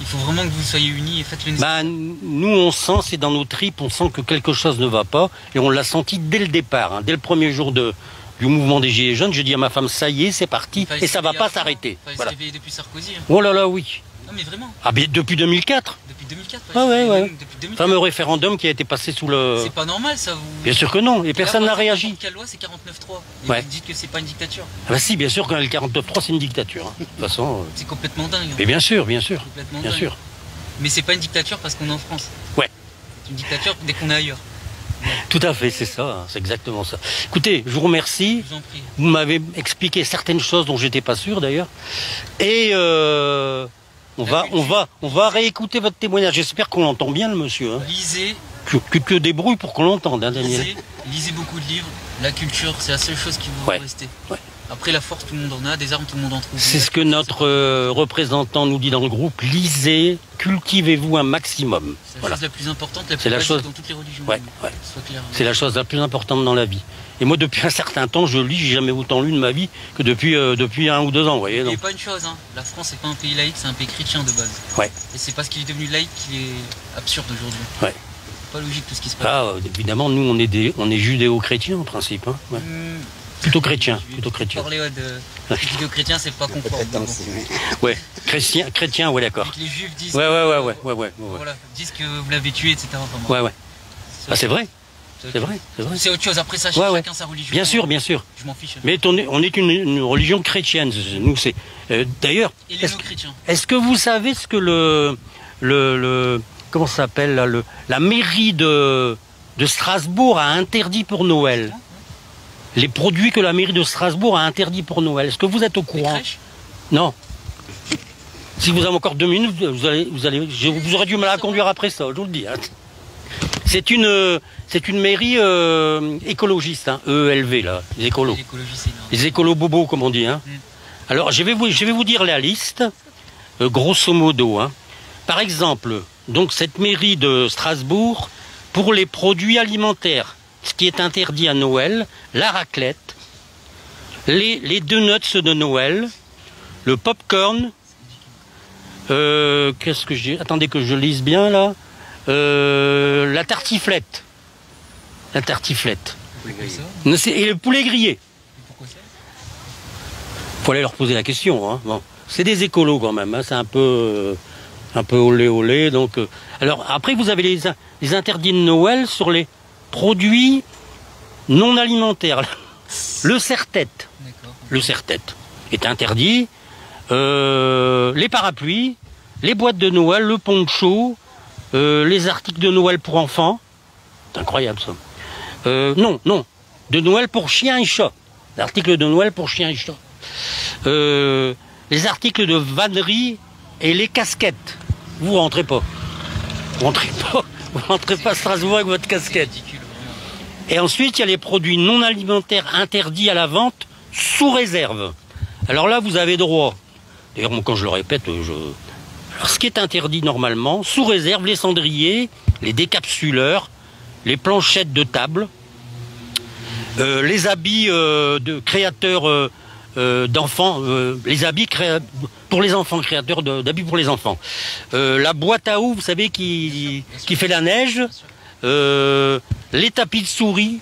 Il faut vraiment que vous soyez unis et faites le nécessaire. Nous, on sent, c'est dans nos tripes, on sent que quelque chose ne va pas. Et on l'a senti dès le départ. Hein. Dès le premier jour du mouvement des Gilets jaunes, je dis à ma femme, ça y est, c'est parti. Fallait Et se ça va réveiller pas à fond. s'arrêter. Fallait Voilà. se réveiller depuis Sarkozy. Hein. Oh là là, oui. Non mais vraiment, Ah, bien, depuis 2004. depuis 2004. Ah ouais, ouais. Depuis 2004. Fameux référendum qui a été passé sous le... C'est pas normal ça vous. Bien sûr que non, et personne n'a réagi. Quelle loi c'est 49.3 et Ouais. vous dites que c'est pas une dictature. Ah bah si, bien sûr que le 49.3 c'est une dictature. Hein. De toute façon... C'est complètement dingue. hein. Mais bien sûr, bien sûr. Complètement Bien dingue. sûr. Mais c'est pas une dictature parce qu'on est en France. Ouais. C'est une dictature dès qu'on est ailleurs. Tout à fait, c'est ça, hein, c'est exactement ça. Écoutez, je vous remercie. Je vous en prie. Vous m'avez expliqué certaines choses dont j'étais pas sûr d'ailleurs. Et on va réécouter votre témoignage. J'espère qu'on l'entend bien, le monsieur. Hein. Lisez, Que débrouille pour qu'on l'entende, hein, Daniel. lisez beaucoup de livres. La culture, c'est la seule chose qui vous Ouais. rester. Ouais. Après, la force, tout le monde en a. Des armes, tout le monde en trouve. C'est ce que notre représentant nous dit dans le groupe. Lisez, cultivez-vous un maximum. C'est la Voilà. chose la plus importante, la plus C'est la basique chose- dans toutes les religions. Ouais, ouais. Soit clair. C'est la chose la plus importante dans la vie. Et moi, depuis un certain temps, je lis. J'ai jamais autant lu de ma vie que depuis 1 ou 2 ans. Vous voyez, N'oubliez donc. pas une chose, hein. La France, c'est pas un pays laïque, c'est un pays chrétien de base. Ouais. Et c'est parce qu'il est devenu laïque qu'il est absurde aujourd'hui. Ouais. C'est pas logique tout ce qui se passe. Ah, évidemment, nous, on est judéo-chrétiens en principe. Hein. Ouais. Plutôt chrétien, plutôt chrétien. Parler de judéo-chrétien, c'est pas confort. Ouais, chrétien, ouais, d'accord. Les juifs disent Ouais. Voilà, disent que vous l'avez tué, etc. Enfin, bon. Ouais. Ah, c'est vrai. C'est vrai. C'est autre chose, après ça, Ouais. chacun sa religion. Bien sûr. Je m'en fiche. Mais on est une religion chrétienne. Nous, c'est. D'ailleurs, Et les non-chrétiens. est-ce que vous savez ce que le comment ça s'appelle là, la mairie de Strasbourg a interdit pour Noël? Les produits que la mairie de Strasbourg a interdits pour Noël. Est-ce que vous êtes au courant? Non. Si vous avez encore 2 minutes, vous aurez du mal à conduire après ça, je vous le dis. Hein. C'est une mairie écologiste, hein, EELV, là, les écolos. Les écolos bobos, comme on dit. Hein. Alors, je vais vous dire la liste, grosso modo. Hein. Par exemple, donc cette mairie de Strasbourg, pour les produits alimentaires, ce qui est interdit à Noël, la raclette, les donuts de Noël, le popcorn, qu'est-ce que j'ai? Attendez que je lise bien là. La tartiflette. La tartiflette. Et le poulet grillé. Faut aller leur poser la question. Hein. Bon. C'est des écolos quand même. Hein. C'est un peu olé. Donc, alors après vous avez les interdits de Noël sur les produits non alimentaires. Le serre-tête. Le serre-tête est interdit. Les parapluies, les boîtes de Noël, le poncho, les articles de Noël pour enfants. C'est incroyable ça. Non. De Noël pour chiens et chats. L'article de Noël pour chiens et chats. Les articles de vannerie et les casquettes. Vous rentrez pas. Vous rentrez pas à Strasbourg avec votre casquette. Et ensuite, il y a les produits non alimentaires interdits à la vente sous réserve. Alors là, vous avez droit. D'ailleurs, quand je le répète, alors, ce qui est interdit normalement, sous réserve, les cendriers, les décapsuleurs, les planchettes de table, les habits de créateurs d'enfants, les habits pour les enfants, créateurs d'habits pour les enfants. La boîte à eau, vous savez, qui fait la neige, les tapis de souris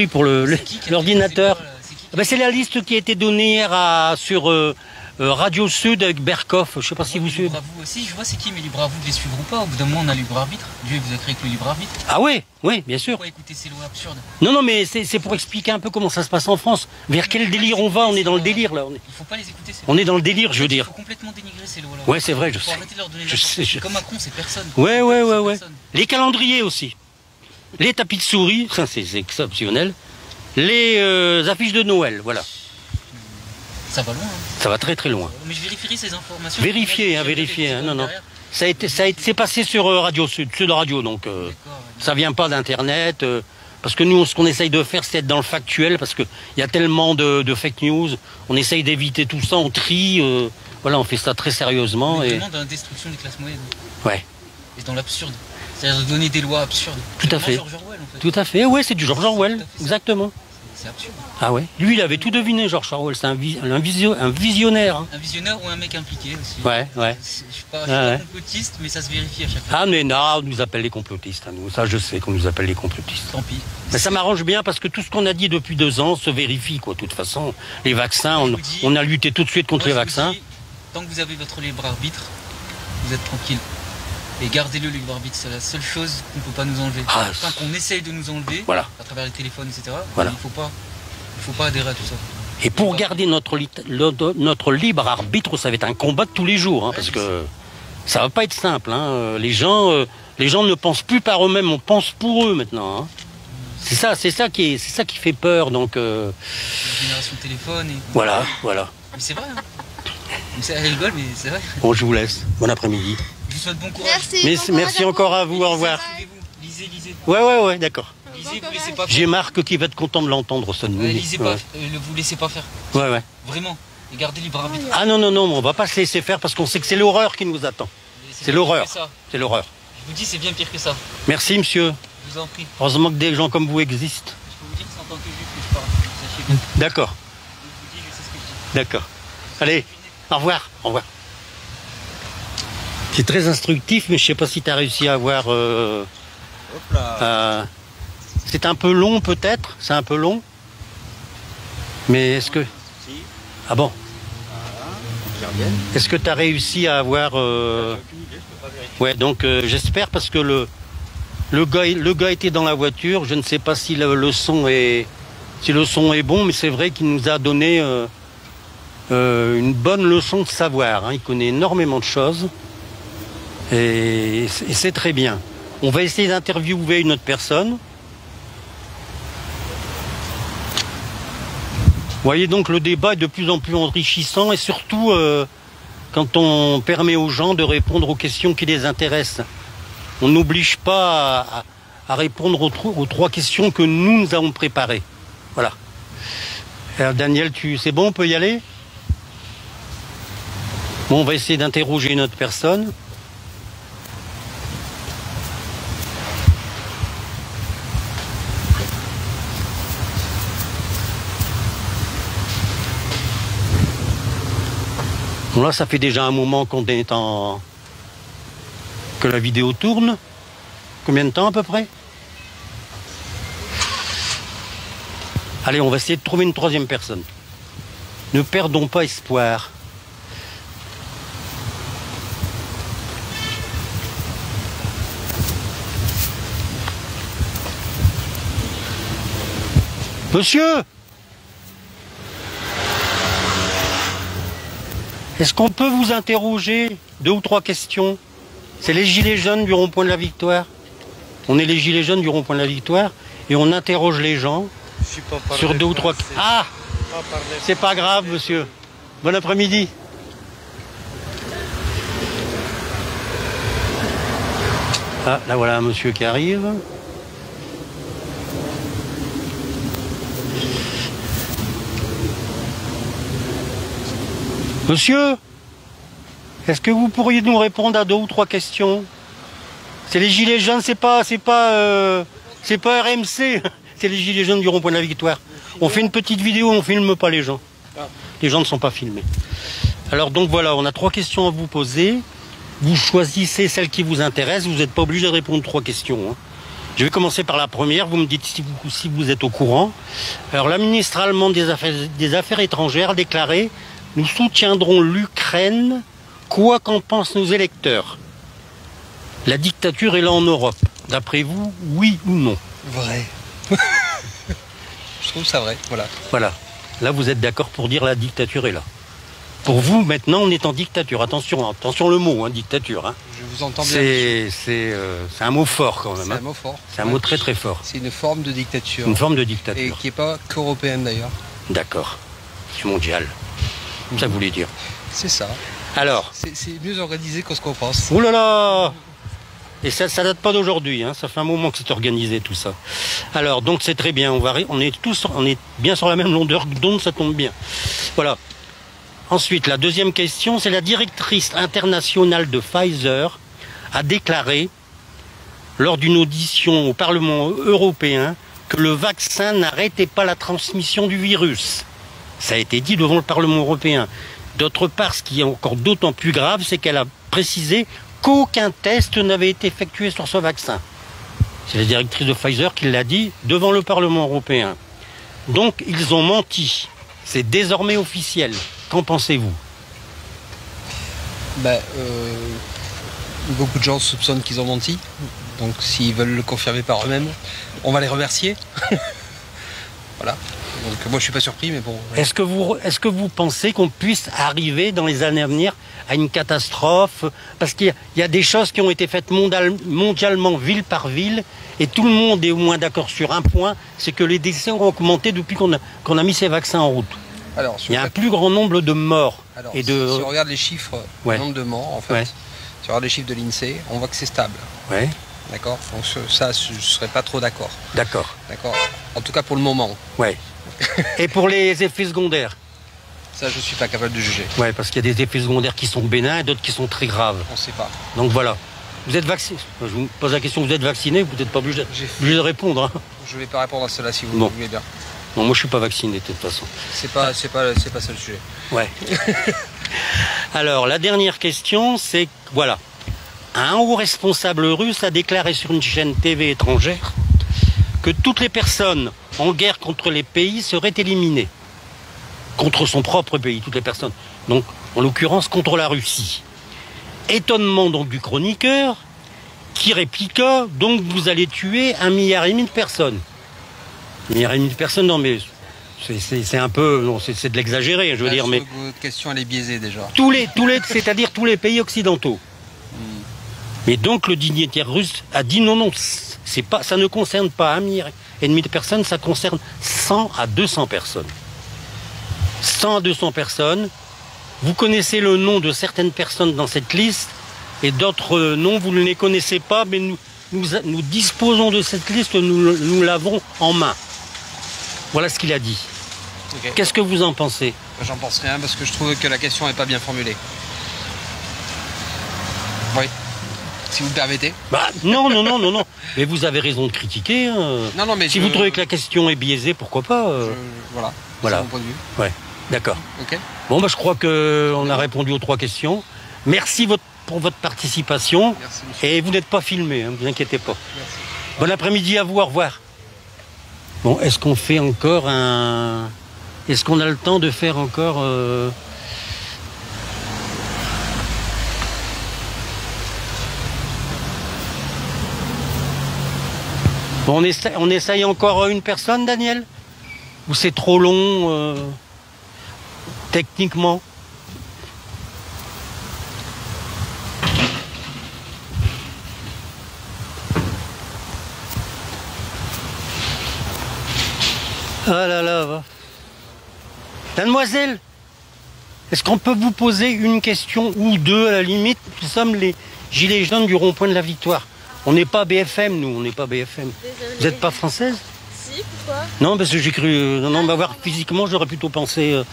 pour l'ordinateur. C'est la liste qui a été donnée hier sur Radio Sud avec Berkoff. Je ne sais pas si vous suivez. Vous aussi, je vois c'est qui, mais libre à vous de les suivre ou pas. Au bout d'un moment, on a libre arbitre. Dieu vous a créé que le libre arbitre. Ah oui, bien sûr. Pourquoi écouter ces lois absurdes? Non, mais c'est pour expliquer un peu comment ça se passe en France. Vers quel délire on va? On est dans le délire là. Il ne faut pas les écouter. On est dans le délire, je veux dire. Il faut complètement dénigrer ces lois-là. Ouais, c'est vrai, je sais. Arrêter de leur donner la chance. Comme Macron, c'est personne. Ouais. Les calendriers aussi. Les tapis de souris, ça c'est exceptionnel. Les affiches de Noël, voilà. Ça va loin. Hein. Ça va très très loin. Mais je vérifierai ces informations. Vérifiez. Non. C'est passé sur Radio Sud Radio, donc ça vient pas d'Internet. Parce que nous, ce qu'on essaye de faire, c'est être dans le factuel, parce qu'il y a tellement de fake news. On essaye d'éviter tout ça, on trie. Voilà, on fait ça très sérieusement. Mais vraiment dans la destruction des classes moyennes. Ouais. Et dans l'absurde. C'est-à-dire de donner des lois absurdes. Tout à fait. George Orwell, en fait. Tout à fait. Ouais, c'est du George Orwell, exactement. C'est absurde. Ah ouais. Lui, il avait tout deviné, George Orwell. C'est un visionnaire. Hein. Un visionnaire ou un mec impliqué aussi. Ouais. Je suis pas complotiste, mais ça se vérifie à chaque fois. Ah mais non, on nous appelle les complotistes. Hein, nous. Ça, je sais qu'on nous appelle les complotistes. Tant pis. Mais ça m'arrange bien parce que tout ce qu'on a dit depuis 2 ans se vérifie, quoi. De toute façon, les vaccins, on a lutté tout de suite contre les vaccins. Tant que vous avez votre libre arbitre, vous êtes tranquille. Et gardez-le, le libre arbitre, c'est la seule chose qu'on ne peut pas nous enlever. Enfin, qu'on essaye de nous enlever, à travers les téléphones, etc. Voilà. Il faut pas adhérer à tout ça. Et pour garder notre libre arbitre, ça va être un combat de tous les jours, hein, parce que ça va pas être simple. Hein. Les gens ne pensent plus par eux-mêmes, on pense pour eux maintenant. Hein. C'est ça qui fait peur. Donc. La génération téléphone. Et... Voilà. Mais c'est vrai. Hein. Elle rigole, mais c'est vrai. Bon, je vous laisse. Bon après-midi. Je vous souhaite bon courage. Merci encore à vous. Au revoir. Lisez. Ouais, d'accord. Lisez, vous laissez pas faire. J'ai Marc qui va être content de l'entendre, ça nous. Lisez pas, vous laissez pas faire. Ouais. Vraiment. Et gardez libre arbitre. Ah non, on va pas se laisser faire parce qu'on sait que c'est l'horreur qui nous attend. C'est l'horreur. C'est l'horreur. Je vous dis, c'est bien pire que ça. Merci, monsieur. Je vous en prie. Heureusement que des gens comme vous existent. Je peux vous dire que c'est en tant que juif que je parle. Sachez bien. D'accord. Je vous dis, je sais ce que je dis. D'accord. Allez, au revoir. C'est très instructif, mais je sais pas si tu as réussi à voir. C'est un peu long peut-être. C'est un peu long. Mais est-ce que... Si. Ah bon? Voilà. Bien. Est-ce que tu as réussi à avoir... J'ai aucune idée, je peux pas vérifier. Ouais, donc j'espère parce que le gars était dans la voiture. Je ne sais pas si le son est bon, mais c'est vrai qu'il nous a donné une bonne leçon de savoir. Hein. Il connaît énormément de choses et c'est très bien. On va essayer d'interviewer une autre personne. Vous voyez donc le débat est de plus en plus enrichissant et surtout quand on permet aux gens de répondre aux questions qui les intéressent. On n'oblige pas à répondre aux 3 questions que nous avons préparées. Voilà. Alors Daniel, c'est bon, on peut y aller? Bon, on va essayer d'interroger une autre personne. Bon, là, ça fait déjà un moment qu'on est que la vidéo tourne. Combien de temps à peu près? Allez, on va essayer de trouver une 3e personne. Ne perdons pas espoir. Monsieur! Est-ce qu'on peut vous interroger 2 ou 3 questions? C'est les gilets jaunes du rond-point de la Victoire. On est les gilets jaunes du rond-point de la Victoire et on interroge les gens sur 2 ou 3... Ah! C'est pas grave, monsieur. Bon après-midi. Ah, là voilà un monsieur qui arrive. Monsieur, est-ce que vous pourriez nous répondre à 2 ou 3 questions? C'est les gilets jaunes, c'est pas RMC, c'est les gilets jaunes du rond-point de la Victoire. On fait une petite vidéo, on filme pas les gens. Les gens ne sont pas filmés. Alors donc voilà, on a 3 questions à vous poser. Vous choisissez celle qui vous intéresse, vous n'êtes pas obligé de répondre 3 questions. Hein. Je vais commencer par la première, vous me dites si vous êtes au courant. Alors la ministre allemande des Affaires étrangères a déclaré: nous soutiendrons l'Ukraine, quoi qu'en pensent nos électeurs. La dictature est là en Europe. D'après vous, oui ou non? Vrai. Je trouve ça vrai, voilà. Voilà. Là, vous êtes d'accord pour dire la dictature est là. Pour vous, maintenant, on est en dictature. Attention, attention le mot, hein, dictature. Hein. Je vous entends bien. C'est un mot fort quand même. C'est hein. un mot fort. C'est un mot très très fort. C'est une forme de dictature. Une forme de Et dictature. qui n'est pas qu'européenne d'ailleurs. D'accord. C'est mondial. Ça voulait dire. C'est ça. Alors. C'est mieux organisé que ce qu'on pense. Oh là là! Et ça date pas d'aujourd'hui, hein. Ça fait un moment que c'est organisé tout ça. Alors donc c'est très bien, on est bien sur la même longueur d'onde, ça tombe bien. Voilà. Ensuite, la deuxième question, c'est la directrice internationale de Pfizer a déclaré lors d'une audition au Parlement européen que le vaccin n'arrêtait pas la transmission du virus. Ça a été dit devant le Parlement européen. D'autre part, ce qui est encore d'autant plus grave, c'est qu'elle a précisé qu'aucun test n'avait été effectué sur ce vaccin. C'est la directrice de Pfizer qui l'a dit devant le Parlement européen. Donc, ils ont menti. C'est désormais officiel. Qu'en pensez-vous? Beaucoup de gens soupçonnent qu'ils ont menti. Donc, s'ils veulent le confirmer par eux-mêmes, on va les remercier. Voilà. Donc, moi, je suis pas surpris, mais bon. Ouais. Est-ce que vous pensez qu'on puisse arriver dans les années à venir à une catastrophe? Parce qu'il y a des choses qui ont été faites mondialement, ville par ville, et tout le monde est au moins d'accord sur un point, c'est que les décès ont augmenté depuis qu'on a mis ces vaccins en route. Alors, il y a un plus grand nombre de morts. Alors, et si on regarde les chiffres, le nombre de morts, en fait, si on regarde les chiffres de l'INSEE, on voit que c'est stable. Ouais. D'accord. Donc ça, je ne serais pas trop d'accord. D'accord. D'accord. En tout cas pour le moment. Ouais. Et pour les effets secondaires? Ça, je ne suis pas capable de juger. Ouais, parce qu'il y a des effets secondaires qui sont bénins et d'autres qui sont très graves. On ne sait pas. Donc voilà. Vous êtes vacciné? Je vous pose la question, vous êtes vacciné? Vous n'êtes pas obligé de répondre. Hein. Je ne vais pas répondre à cela si vous voulez bien. Non, moi je suis pas vacciné de toute façon. C'est pas ça le sujet. Ouais. Alors, la dernière question, c'est voilà. Un haut responsable russe a déclaré sur une chaîne TV étrangère que toutes les personnes en guerre contre les pays seraient éliminées. contre son propre pays, toutes les personnes. Donc, en l'occurrence, contre la Russie. Étonnement donc du chroniqueur, qui répliqua, donc vous allez tuer 1,5 milliard de personnes. 1,5 milliard de personnes, non mais c'est un peu, non, c'est de l'exagérer, je veux dire, mais... Votre question, elle est biaisée déjà. C'est-à-dire tous les pays occidentaux. Et donc le dignitaire russe a dit non, ça ne concerne pas 1,5 milliard de personnes, ça concerne 100 à 200 personnes. 100 à 200 personnes. Vous connaissez le nom de certaines personnes dans cette liste et d'autres noms, vous ne les connaissez pas, mais nous disposons de cette liste, nous l'avons en main. Voilà ce qu'il a dit. Okay. Qu'est-ce que vous en pensez? J'en pense rien parce que je trouve que la question n'est pas bien formulée. Oui. Si vous me permettez. Bah, non. Mais vous avez raison de critiquer. Non, mais si vous trouvez que la question est biaisée, pourquoi pas Voilà. Voilà. C'est mon point de vue. Ouais. D'accord. Ok. Bon, bah, je crois qu'on a répondu aux 3 questions. Merci pour votre participation. Merci, monsieur. Et vous n'êtes pas filmé, ne vous inquiétez pas. Merci. Bon après-midi à vous, au revoir. Bon, est-ce qu'on fait encore un... Est-ce qu'on a le temps de faire encore... Bon, on essaye encore une personne, Daniel? Ou c'est trop long techniquement? Ah là là, va. Mademoiselle, est-ce qu'on peut vous poser une question ou deux à la limite? Nous sommes les gilets jaunes du rond-point de la Victoire. On n'est pas BFM, nous, on n'est pas BFM. Désolée. Vous n'êtes pas française? Si, pourquoi? Non, parce que j'ai cru... non, bah voir physiquement, j'aurais plutôt pensé...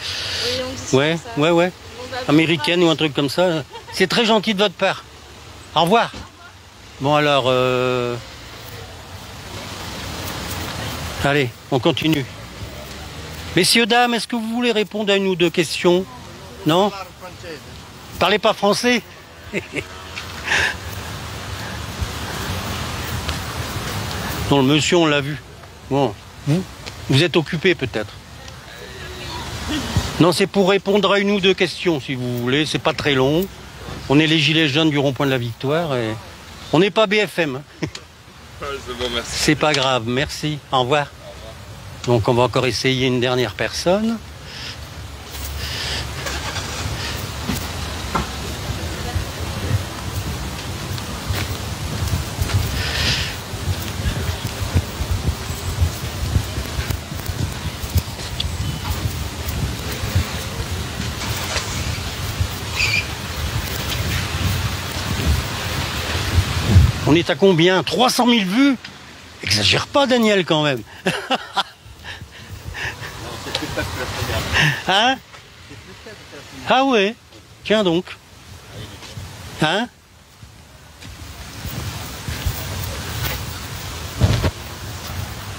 Oui, on dit ouais. Bon, bah, Américaine ou un truc comme ça. C'est très gentil de votre part. Au revoir. Bon alors... Allez, on continue. Messieurs, dames, est-ce que vous voulez répondre à une ou deux questions? Non? Parlez pas français? Non, le monsieur, on l'a vu. Bon, vous êtes occupé peut-être? Non, c'est pour répondre à une ou deux questions, si vous voulez. C'est pas très long. On est les gilets jaunes du rond-point de la Victoire. Et... on n'est pas BFM. C'est pas grave, merci. Au revoir. Donc on va encore essayer une dernière personne. On est à combien? 300 000 vues? Exagère pas, Daniel, quand même. Hein? Ah ouais? Tiens donc. Hein?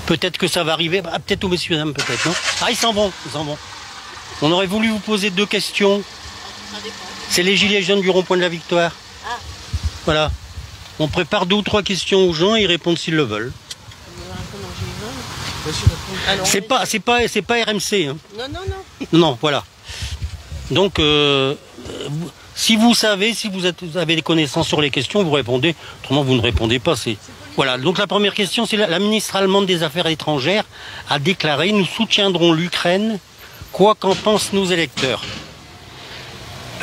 Peut-être que ça va arriver. Ah, peut-être aux messieurs dames, peut-être, non? Ah, ils s'en vont, ils s'en vont. On aurait voulu vous poser 2 questions. C'est les gilets jaunes du rond-point de la Victoire. Ah. Voilà. On prépare 2 ou 3 questions aux gens et ils répondent s'ils le veulent. C'est pas RMC. Hein. Non. Non, voilà. Donc, si vous savez, si vous avez des connaissances sur les questions, vous répondez. Autrement, vous ne répondez pas. Voilà. Donc, la première question, c'est la ministre allemande des Affaires étrangères a déclaré: nous soutiendrons l'Ukraine, quoi qu'en pensent nos électeurs.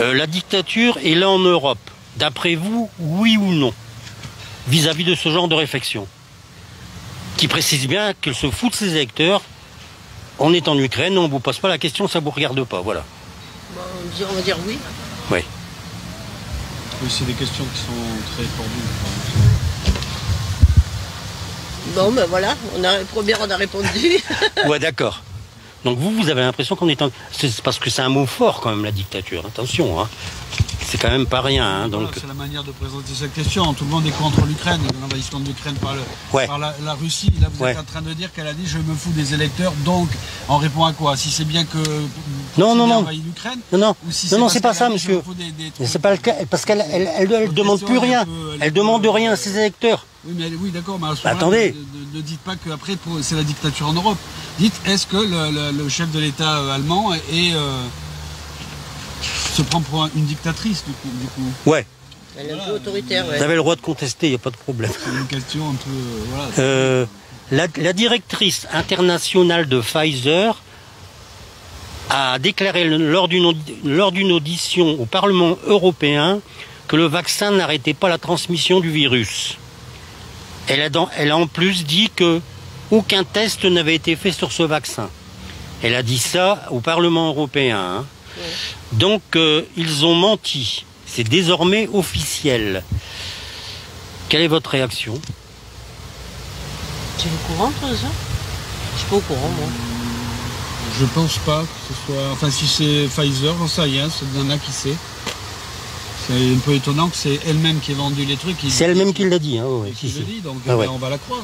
La dictature est là en Europe. D'après vous, oui ou non, vis-à-vis de ce genre de réflexion, qui précise bien qu'elle se fout de ses électeurs. On est en Ukraine, on ne vous pose pas la question, ça ne vous regarde pas, voilà. Bon, on va dire oui. Oui. Oui, c'est des questions qui sont très tordues. Bon, ben voilà, on a répondu. Ouais, d'accord. Donc vous avez l'impression qu'on est en... C'est parce que c'est un mot fort quand même, la dictature, attention, hein. C'est quand même pas rien. Hein, donc... Voilà, c'est la manière de présenter cette question. Tout le monde est contre l'Ukraine, l'envahissement de l'Ukraine par la Russie. Là, vous êtes en train de dire qu'elle a dit: je me fous des électeurs. Donc, on répond à quoi? Si c'est bien que non, envahit l'Ukraine? Non, si c'est pas ça, monsieur. C'est pas le cas, parce qu'elle demande plus rien. Elle demande rien à ses électeurs. Oui, d'accord, mais à ce moment-là, Attendez. ne dites pas qu'après, c'est la dictature en Europe. Dites, est-ce que le chef de l'État allemand se prend pour une dictatrice, du coup Ouais. Elle est un peu autoritaire, ouais. Vous avez le droit de contester, il n'y a pas de problème. C'est une question un peu... voilà. La directrice internationale de Pfizer a déclaré lors d'une audition au Parlement européen que le vaccin n'arrêtait pas la transmission du virus. Elle a en plus dit que aucun test n'avait été fait sur ce vaccin. Elle a dit ça au Parlement européen. Hein. Ouais. Donc ils ont menti. C'est désormais officiel. Quelle est votre réaction? Tu es au courant, toi, de ça? Je suis pas au courant, moi. Je pense pas que ce soit... Enfin, si c'est Pfizer, j'en sais rien, c'est Nana qui sait. C'est un peu étonnant que c'est elle-même qui ait vendu les trucs. C'est elle-même qui l'a dit. Hein, ouais, Qui le dit, donc Ah ouais. on va la croire.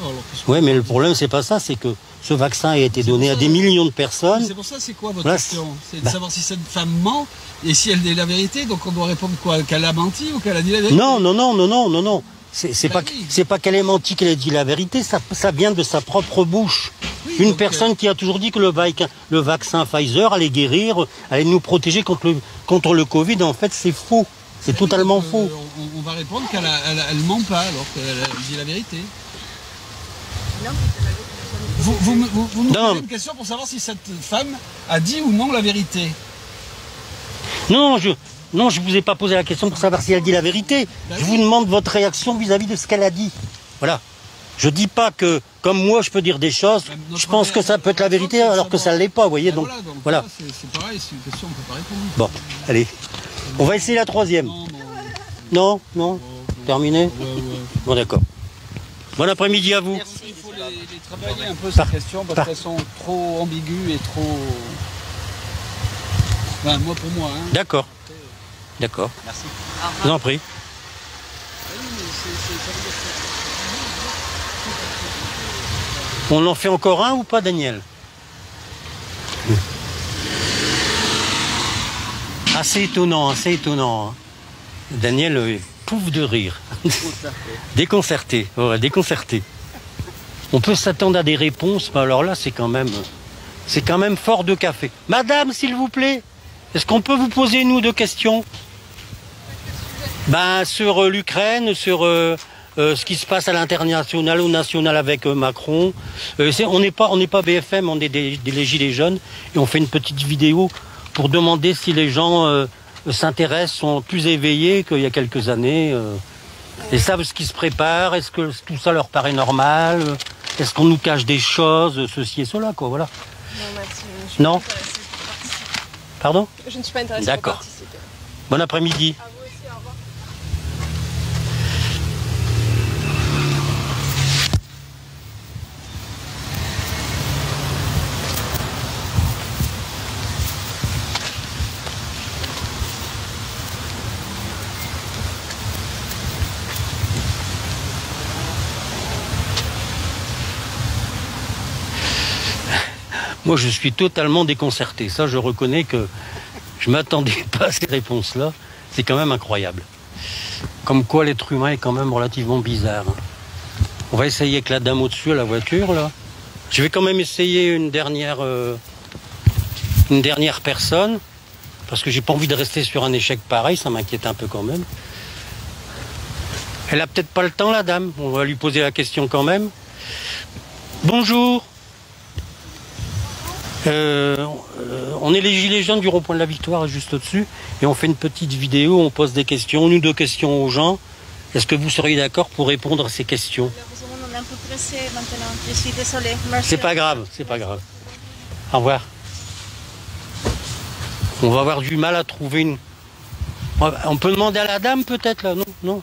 Oui, mais le problème, c'est pas ça, c'est que ce vaccin a été donné à des millions de personnes. C'est pour ça, c'est quoi votre Voilà, question? C'est de savoir si cette femme ment et si elle dit la vérité. Donc on doit répondre quoi? Qu'elle a menti ou qu'elle a dit la vérité? Non. C'est Bah pas, oui. c'est pas qu'elle ait menti, qu'elle ait dit la vérité, ça vient de sa propre bouche. Oui, Une donc, personne qui a toujours dit que le vaccin Pfizer allait guérir, allait nous protéger contre le Covid, en fait, c'est faux. C'est totalement faux. On va répondre qu'elle elle ment pas alors qu'elle dit la vérité. Vous me Non. posez une question pour savoir si cette femme a dit ou non la vérité. Non, je vous ai pas posé la question pour savoir si elle dit la vérité. Je vous demande votre réaction vis-à-vis de ce qu'elle a dit. Voilà. Je dis pas que, comme moi, je peux dire des choses, je pense que ça peut être la vérité alors que ça ne l'est pas, vous voyez. Ben Donc, voilà. C'est pareil, c'est une question qu'on ne peut pas répondre. Bon, allez. On va essayer la troisième. Non. Terminé. Ouais. Bon, d'accord. Bon après-midi à vous. Il faut les travailler un peu ces questions parce qu'elles sont trop ambiguës et trop... Enfin, moi pour moi. Hein. D'accord. Merci. Je vous en prie. On en fait encore un ou pas, Daniel? Assez étonnant. Hein. Daniel pouffe de rire. Déconcerté. Ouais, déconcerté. On peut s'attendre à des réponses, mais alors là, c'est quand même fort de café. Madame, s'il vous plaît, est-ce qu'on peut vous poser une ou deux questions? Sur l'Ukraine, sur ce qui se passe à l'international, au national avec Macron. On n'est pas BFM, on est des Gilets jaunes et on fait une petite vidéo pour demander si les gens s'intéressent, sont plus éveillés qu'il y a quelques années et savent ce qui se prépare. Est-ce que tout ça leur paraît normal? Est-ce qu'on nous cache des choses, ceci et cela, quoi, voilà. Non, merci. Je suis Non. pas intéressée pour participer. Pardon? Je ne suis pas intéressée D'accord. pour participer. Bon après-midi. À vous aussi, au revoir. Moi, je suis totalement déconcerté. Ça, je reconnais que je ne m'attendais pas à ces réponses-là. C'est quand même incroyable. Comme quoi, l'être humain est quand même relativement bizarre. On va essayer avec la dame au-dessus à la voiture, là. Je vais quand même essayer une dernière personne, parce que j'ai pas envie de rester sur un échec pareil, ça m'inquiète un peu quand même. Elle a peut-être pas le temps, la dame. On va lui poser la question quand même. Bonjour. On est les Gilets jaunes du rond-point de la Victoire, juste au-dessus, et on fait une petite vidéo, on pose des questions, une ou deux questions aux gens. Est-ce que vous seriez d'accord pour répondre à ces questions? On est un peu pressé maintenant, je suis désolée. Merci. C'est pas grave, c'est pas grave. Au revoir. On va avoir du mal à trouver une... On peut demander à la dame peut-être là? Non.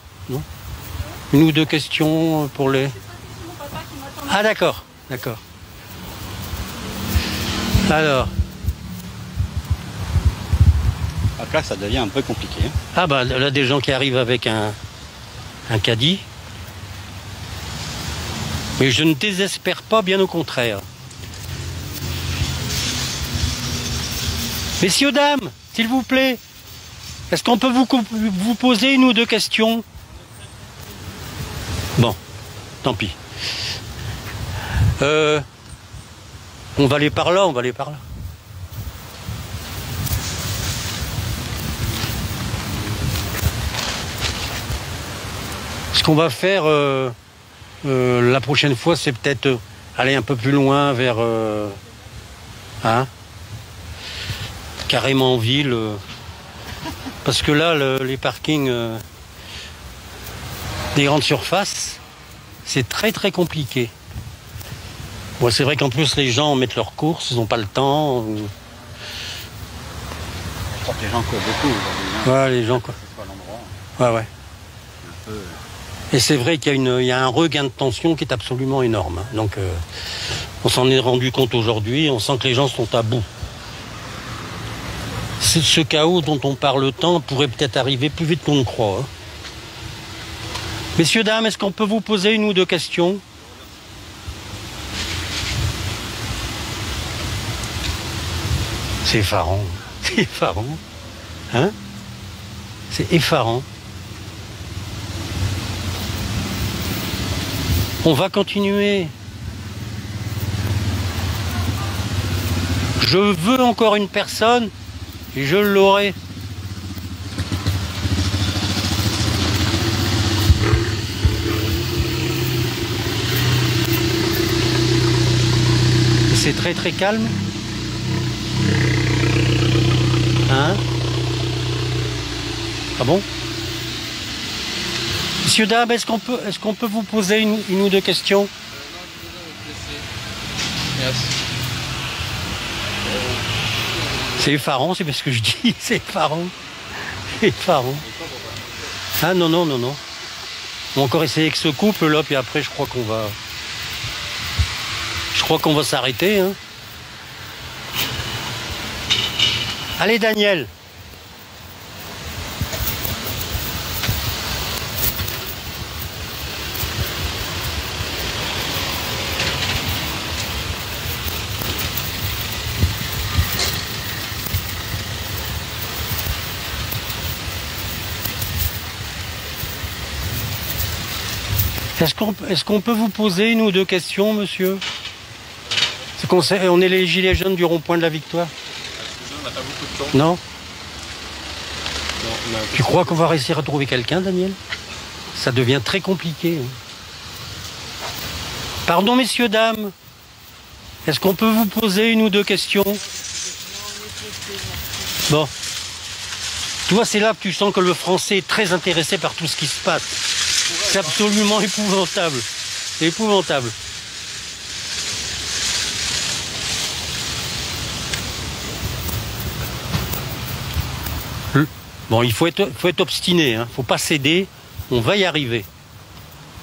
Une ou deux questions pour les... Ah d'accord. Alors. Donc là, ça devient un peu compliqué. Hein. Ah bah là, des gens qui arrivent avec un caddie. Mais je ne désespère pas, bien au contraire. Messieurs, dames, s'il vous plaît, est-ce qu'on peut vous poser une ou deux questions? Bon. Tant pis. On va aller par là, on va aller par là. Ce qu'on va faire la prochaine fois, c'est peut-être aller un peu plus loin vers... carrément en ville. Parce que là, les parkings des grandes surfaces, c'est très très compliqué. Bon, c'est vrai qu'en plus les gens mettent leurs courses, ils n'ont pas le temps. Je crois que les gens courent beaucoup aujourd'hui. Ouais, les gens quoi. Ouais. Et c'est vrai qu'il y a un regain de tension qui est absolument énorme. Donc on s'en est rendu compte aujourd'hui, on sent que les gens sont à bout. Ce chaos dont on parle tant pourrait peut-être arriver plus vite qu'on ne croit. Messieurs, dames, est-ce qu'on peut vous poser une ou deux questions? C'est effarant. C'est effarant. Hein? C'est effarant. On va continuer. Je veux encore une personne et je l'aurai. C'est très très calme. Hein? Ah bon? Monsieur, dame, est-ce qu'on peut vous poser une ou deux questions? C'est effarant, c'est ce que je dis, c'est effarant. C'est effarant. Ah non. On va encore essayer avec ce couple là, puis après je crois qu'on va s'arrêter. Hein. Allez Daniel. Est-ce qu'on peut vous poser une ou deux questions, monsieur? On est les gilets jaunes du rond-point de la Victoire. On n'a pas beaucoup de temps. Non? Tu crois qu'on va réussir à trouver quelqu'un, Daniel? Ça devient très compliqué. Pardon, messieurs, dames. Est-ce qu'on peut vous poser une ou deux questions? Bon. Tu vois, c'est là que tu sens que le français est très intéressé par tout ce qui se passe. C'est absolument épouvantable. C'est épouvantable. Bon, il faut être obstiné, hein. Faut pas céder. On va y arriver.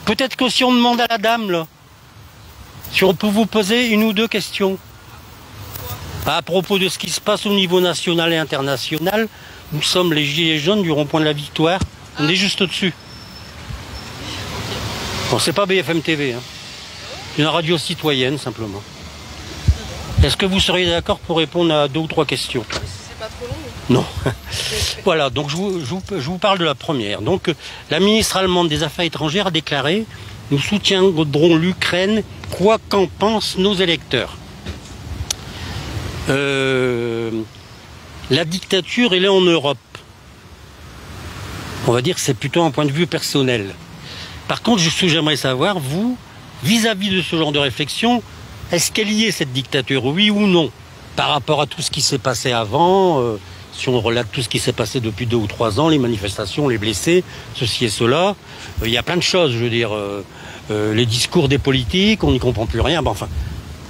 Peut-être que si on demande à la dame, là, si on peut vous poser une ou deux questions. À propos de ce qui se passe au niveau national et international, nous sommes les gilets jaunes du rond-point de la Victoire. On est juste au-dessus. Bon, c'est pas BFM TV, hein. Une radio citoyenne, simplement. Est-ce que vous seriez d'accord pour répondre à deux ou trois questions? C'est pas trop long. Non. Voilà, donc je vous parle de la première. Donc, la ministre allemande des Affaires étrangères a déclaré « Nous soutiendrons l'Ukraine, quoi qu'en pensent nos électeurs ». La dictature, elle est en Europe. On va dire que c'est plutôt un point de vue personnel. Par contre, ce que j'aimerais savoir, vous, vis-à-vis de ce genre de réflexion, est-ce qu'elle y est, cette dictature, oui ou non? Par rapport à tout ce qui s'est passé avant, si on relate tout ce qui s'est passé depuis 2 ou 3 ans, les manifestations, les blessés, ceci et cela, il y a plein de choses, je veux dire, les discours des politiques, on n'y comprend plus rien, ben, enfin.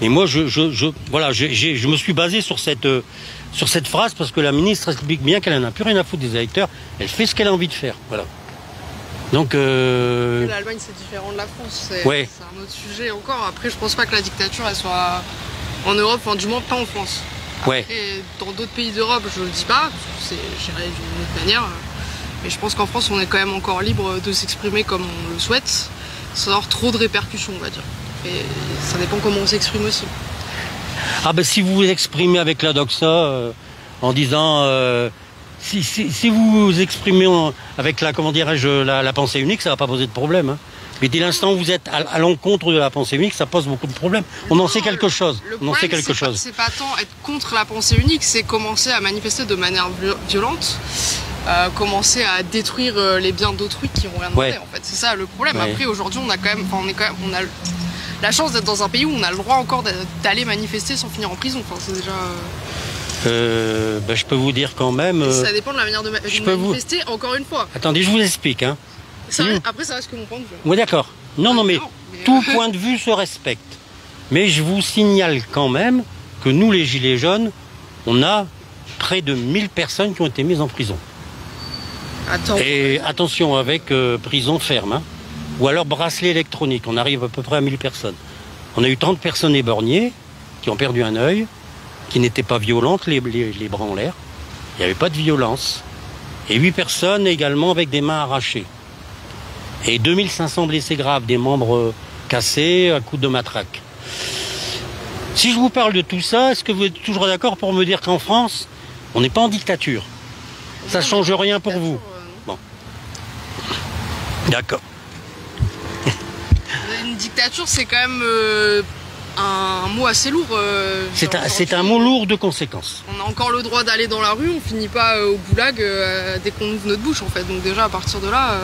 Et moi, je me suis basé sur cette phrase parce que la ministre explique bien qu'elle n'en a plus rien à foutre des électeurs, elle fait ce qu'elle a envie de faire, voilà. Donc l'Allemagne c'est différent de la France, c'est ouais. Un autre sujet encore. Après je pense pas que la dictature elle soit en Europe, enfin du moins pas en France. Après, ouais. Dans d'autres pays d'Europe je le dis pas, c'est géré d'une autre manière. Mais je pense qu'en France on est quand même encore libre de s'exprimer comme on le souhaite, sans avoir trop de répercussions on va dire. Et ça dépend comment on s'exprime aussi. Ah ben si vous vous exprimez avec la doxa en disant si vous vous exprimez avec la, comment dirais-je, la pensée unique, ça va pas poser de problème. Hein. Mais dès l'instant où vous êtes à l'encontre de la pensée unique, ça pose beaucoup de problèmes. On en sait quelque chose. On en sait quelque chose. C'est pas tant être contre la pensée unique, c'est commencer à manifester de manière violente, commencer à détruire les biens d'autrui qui n'ont rien demandé. En fait, c'est ça le problème. Après, aujourd'hui, on a la chance d'être dans un pays où on a le droit encore d'aller manifester sans finir en prison. Enfin, c'est déjà. Je peux vous dire quand même. Ça dépend de la manière de manifester. Encore une fois. Attendez, je vous explique. Hein. Après, ça reste que mon point de vue. Oui, d'accord. Non, mais tout point de vue se respecte. Mais je vous signale quand même que nous, les Gilets jaunes, on a près de 1000 personnes qui ont été mises en prison. Et attention, avec prison ferme, hein, ou alors bracelet électronique. On arrive à peu près à 1000 personnes. On a eu 30 personnes éborgnées qui ont perdu un œil, qui n'étaient pas violentes, les bras en l'air. Il n'y avait pas de violence. Et 8 personnes également avec des mains arrachées. Et 2500 blessés graves, des membres cassés à coups de matraque. Si je vous parle de tout ça, est-ce que vous êtes toujours d'accord pour me dire qu'en France, on n'est pas en dictature? Ça ne change rien pour vous? Bon. D'accord. Une dictature, c'est quand même un mot assez lourd. C'est un mot lourd de conséquences. On a encore le droit d'aller dans la rue, on finit pas au goulag dès qu'on ouvre notre bouche en fait. Donc déjà à partir de là...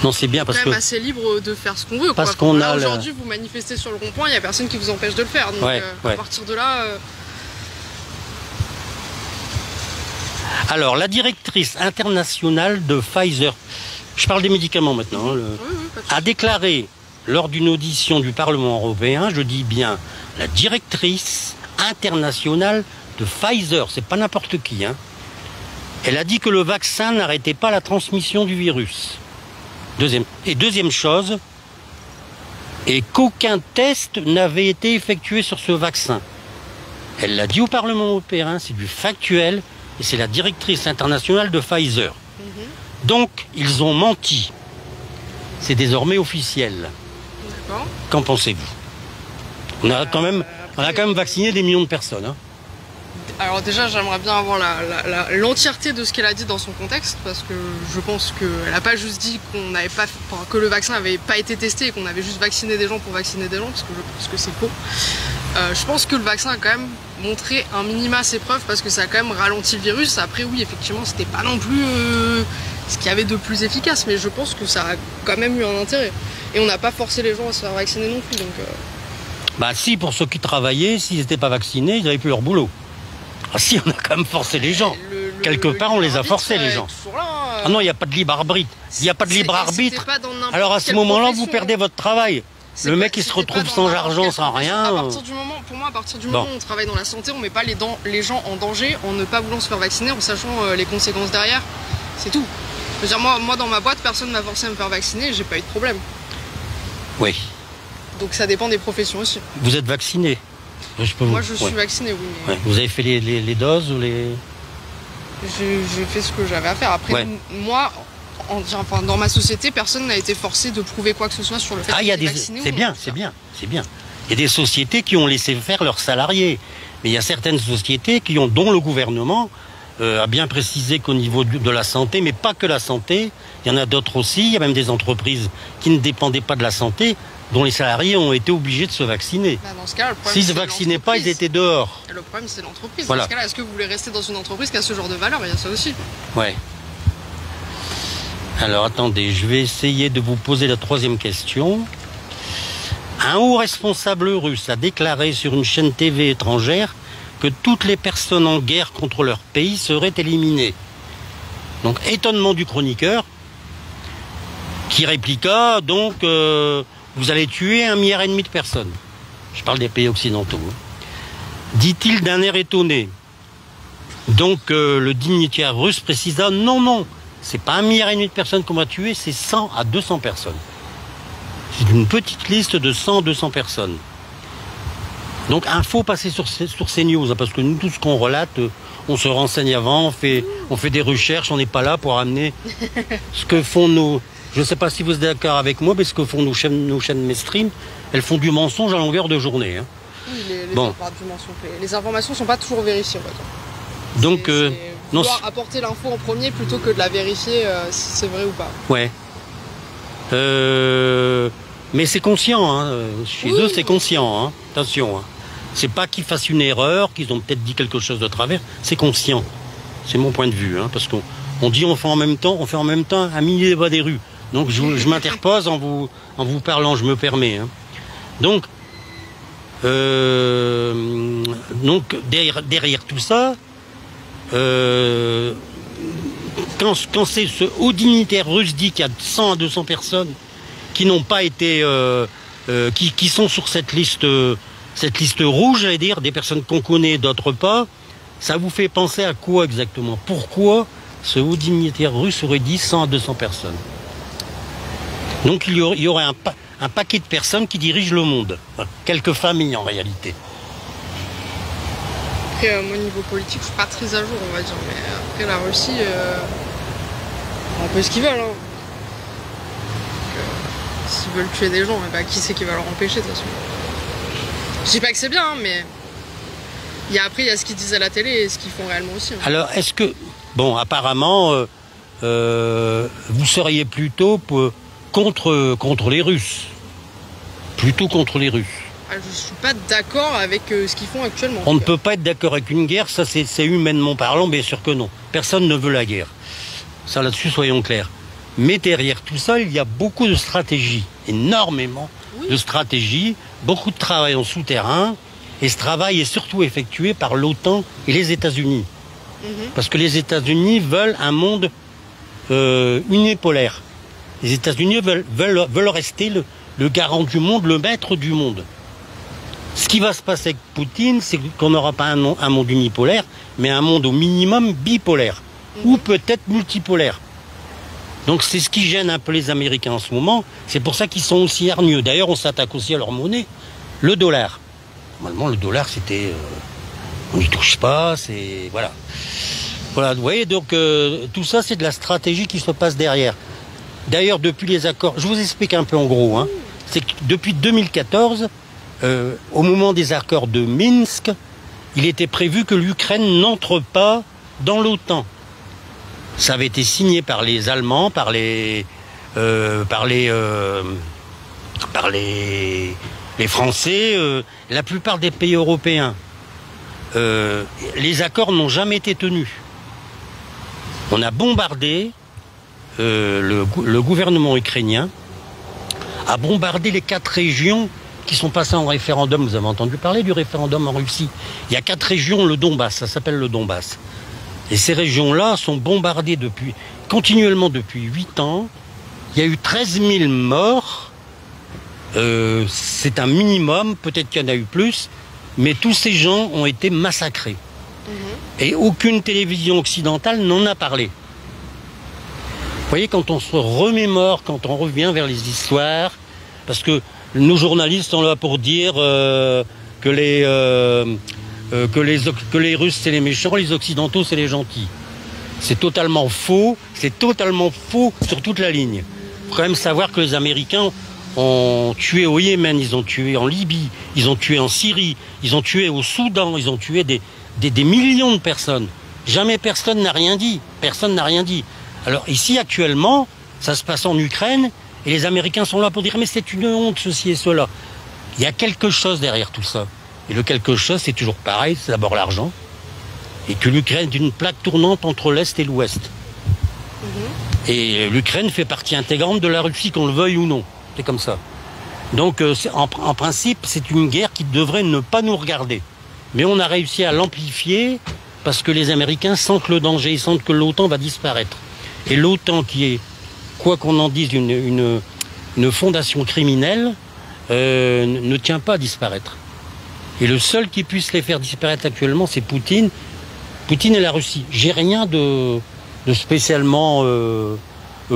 Non, c'est bien parce que... On est quand même assez libre de faire ce qu'on veut. Parce qu'on a... Aujourd'hui, vous manifestez sur le rond-point, il n'y a personne qui vous empêche de le faire. Donc à partir de là... Alors, la directrice internationale de Pfizer, je parle des médicaments maintenant, a déclaré lors d'une audition du Parlement européen, je dis bien la directrice internationale de Pfizer, c'est pas n'importe qui, hein. Elle a dit que le vaccin n'arrêtait pas la transmission du virus. Deuxième chose, et qu'aucun test n'avait été effectué sur ce vaccin. Elle l'a dit au Parlement européen, c'est du factuel, et c'est la directrice internationale de Pfizer. Donc, ils ont menti. C'est désormais officiel. Qu'en pensez-vous? On a quand même vacciné des millions de personnes. Hein. Alors déjà, j'aimerais bien avoir l'entièreté de ce qu'elle a dit dans son contexte, parce que je pense qu'elle n'a pas juste dit que le vaccin n'avait pas été testé et qu'on avait juste vacciné des gens pour vacciner des gens, parce que je pense que c'est faux. Je pense que le vaccin a quand même montré un minima ses preuves, parce que ça a quand même ralenti le virus. Après oui, effectivement, c'était pas non plus ce qu'il y avait de plus efficace, mais je pense que ça a quand même eu un intérêt. Et on n'a pas forcé les gens à se faire vacciner non plus. Donc, Bah si, pour ceux qui travaillaient, s'ils n'étaient pas vaccinés, ils n'avaient plus leur boulot. Ah si, on a quand même forcé les gens. Quelque part, on les a forcés, les gens. Ah non, il n'y a pas de libre arbitre. Il n'y a pas de libre arbitre. Alors à ce moment-là, vous perdez votre travail. Le mec, il se retrouve sans argent, sans rien. Pour moi, à partir du moment où on travaille dans la santé, on ne met pas les gens en danger en ne pas voulant se faire vacciner, en sachant les conséquences derrière. C'est tout. Je veux dire, moi, dans ma boîte, personne ne m'a forcé à me faire vacciner, j'ai pas eu de problème. Oui. Donc ça dépend des professions aussi. Vous êtes vacciné? Moi, je suis vacciné, oui. Mais... Vous avez fait les doses ou les... J'ai fait ce que j'avais à faire. Après, moi, dans ma société, personne n'a été forcé de prouver quoi que ce soit sur le fait d'être vacciné. C'est bien, c'est bien, c'est bien. Il y a des sociétés qui ont laissé faire leurs salariés. Mais il y a certaines sociétés dont le gouvernement a bien précisé qu'au niveau de la santé, mais pas que la santé, il y en a d'autres aussi, il y a même des entreprises qui ne dépendaient pas de la santé, dont les salariés ont été obligés de se vacciner. Dans ce cas, s'ils ne se vaccinaient pas, ils étaient dehors. Le problème, c'est l'entreprise. Voilà. Dans ce cas-là, est-ce que vous voulez rester dans une entreprise qui a ce genre de valeur? Il y a ça aussi. Ouais. Alors, attendez, je vais essayer de vous poser la troisième question. Un haut responsable russe a déclaré sur une chaîne TV étrangère que toutes les personnes en guerre contre leur pays seraient éliminées. Donc, étonnement du chroniqueur, qui répliqua, donc... vous allez tuer 1,5 milliard de personnes. Je parle des pays occidentaux. Dit-il d'un air étonné. Donc le dignitaire russe précisa, non, c'est pas 1,5 milliard de personnes qu'on va tuer, c'est 100 à 200 personnes. C'est une petite liste de 100 à 200 personnes. Donc il faut passer sur ces news, parce que nous, tout ce qu'on relate, on se renseigne avant, on fait des recherches, on n'est pas là pour amener ce que font nos... Je ne sais pas si vous êtes d'accord avec moi, mais ce que font nos chaînes mainstream, elles font du mensonge à longueur de journée. Hein. Oui, les informations ne sont pas toujours vérifiées, on va dire. Donc, non, vouloir apporter l'info en premier plutôt que de la vérifier si c'est vrai ou pas. Ouais. Mais c'est conscient, hein. Chez eux c'est conscient, hein. Attention. Hein. C'est pas qu'ils fassent une erreur, qu'ils ont peut-être dit quelque chose de travers, c'est conscient. C'est mon point de vue, hein, parce qu'on dit on fait en même temps un millier débat des rues. Donc je m'interpose en vous parlant, je me permets. Hein. Donc derrière tout ça, quand c'est ce haut dignitaire russe dit qu'il y a 100 à 200 personnes qui n'ont pas été, qui sont sur cette liste rouge, j'allais dire, des personnes qu'on connaît, d'autres pas, ça vous fait penser à quoi exactement? Pourquoi ce haut dignitaire russe aurait dit 100 à 200 personnes? Donc il y aurait un paquet de personnes qui dirigent le monde. Quelques familles en réalité. Après, moi, niveau politique, je suis pas très à jour, on va dire. Mais après, la Russie, un peu ce qu'ils veulent. Hein. S'ils veulent tuer des gens, qui c'est qui va leur empêcher de toute façon? Je dis pas que c'est bien, hein, mais après, il y a ce qu'ils disent à la télé et ce qu'ils font réellement aussi. Hein. Alors, est-ce que... Bon, apparemment, vous seriez plutôt contre les Russes. Plutôt contre les Russes. Je suis pas d'accord avec ce qu'ils font actuellement. On ne peut pas être d'accord avec une guerre, ça c'est humainement parlant, bien sûr que non. Personne ne veut la guerre. Ça là-dessus, soyons clairs. Mais derrière tout ça, il y a beaucoup de stratégies, énormément de stratégies, beaucoup de travail en souterrain, et ce travail est surtout effectué par l'OTAN et les États-Unis. Parce que les États-Unis veulent un monde unipolaire. Les États-Unis veulent rester le garant du monde, le maître du monde. Ce qui va se passer avec Poutine, c'est qu'on n'aura pas un monde unipolaire, mais un monde au minimum bipolaire, ou peut-être multipolaire. Donc c'est ce qui gêne un peu les Américains en ce moment, c'est pour ça qu'ils sont aussi hargneux. D'ailleurs, on s'attaque aussi à leur monnaie, le dollar. Normalement, le dollar, c'était... on n'y touche pas, c'est... Voilà. Voilà, vous voyez, donc tout ça, c'est de la stratégie qui se passe derrière. D'ailleurs, depuis les accords... Je vous explique un peu en gros, hein. C'est que depuis 2014... au moment des accords de Minsk, il était prévu que l'Ukraine n'entre pas dans l'OTAN. Ça avait été signé par les Allemands, par les Français, la plupart des pays européens. Les accords n'ont jamais été tenus. On a bombardé, le gouvernement ukrainien a bombardé les 4 régions qui sont passés en référendum. Vous avez entendu parler du référendum en Russie. Il y a 4 régions, le Donbass, ça s'appelle le Donbass. Et ces régions-là sont bombardées continuellement depuis 8 ans. Il y a eu 13 000 morts. C'est un minimum, peut-être qu'il y en a eu plus, mais tous ces gens ont été massacrés. Et aucune télévision occidentale n'en a parlé. Vous voyez, quand on se remémore, quand on revient vers les histoires, parce que nos journalistes sont là pour dire que les Russes c'est les méchants, les Occidentaux c'est les gentils. C'est totalement faux sur toute la ligne. Il faut quand même savoir que les Américains ont tué au Yémen, ils ont tué en Libye, ils ont tué en Syrie, ils ont tué au Soudan, ils ont tué des millions de personnes. Jamais personne n'a rien dit. Personne n'a rien dit. Alors ici actuellement, ça se passe en Ukraine, et les Américains sont là pour dire mais c'est une honte ceci et cela. Il y a quelque chose derrière tout ça. Et le quelque chose, c'est toujours pareil, c'est d'abord l'argent. Et que l'Ukraine est une plaque tournante entre l'Est et l'Ouest. Et l'Ukraine fait partie intégrante de la Russie, qu'on le veuille ou non. C'est comme ça. Donc en principe, c'est une guerre qui devrait ne pas nous regarder. Mais on a réussi à l'amplifier parce que les Américains sentent le danger, ils sentent que l'OTAN va disparaître. Et l'OTAN qui est, quoi qu'on en dise, une fondation criminelle, ne tient pas à disparaître. Et le seul qui puisse les faire disparaître actuellement, c'est Poutine. Poutine et la Russie. J'ai rien de spécialement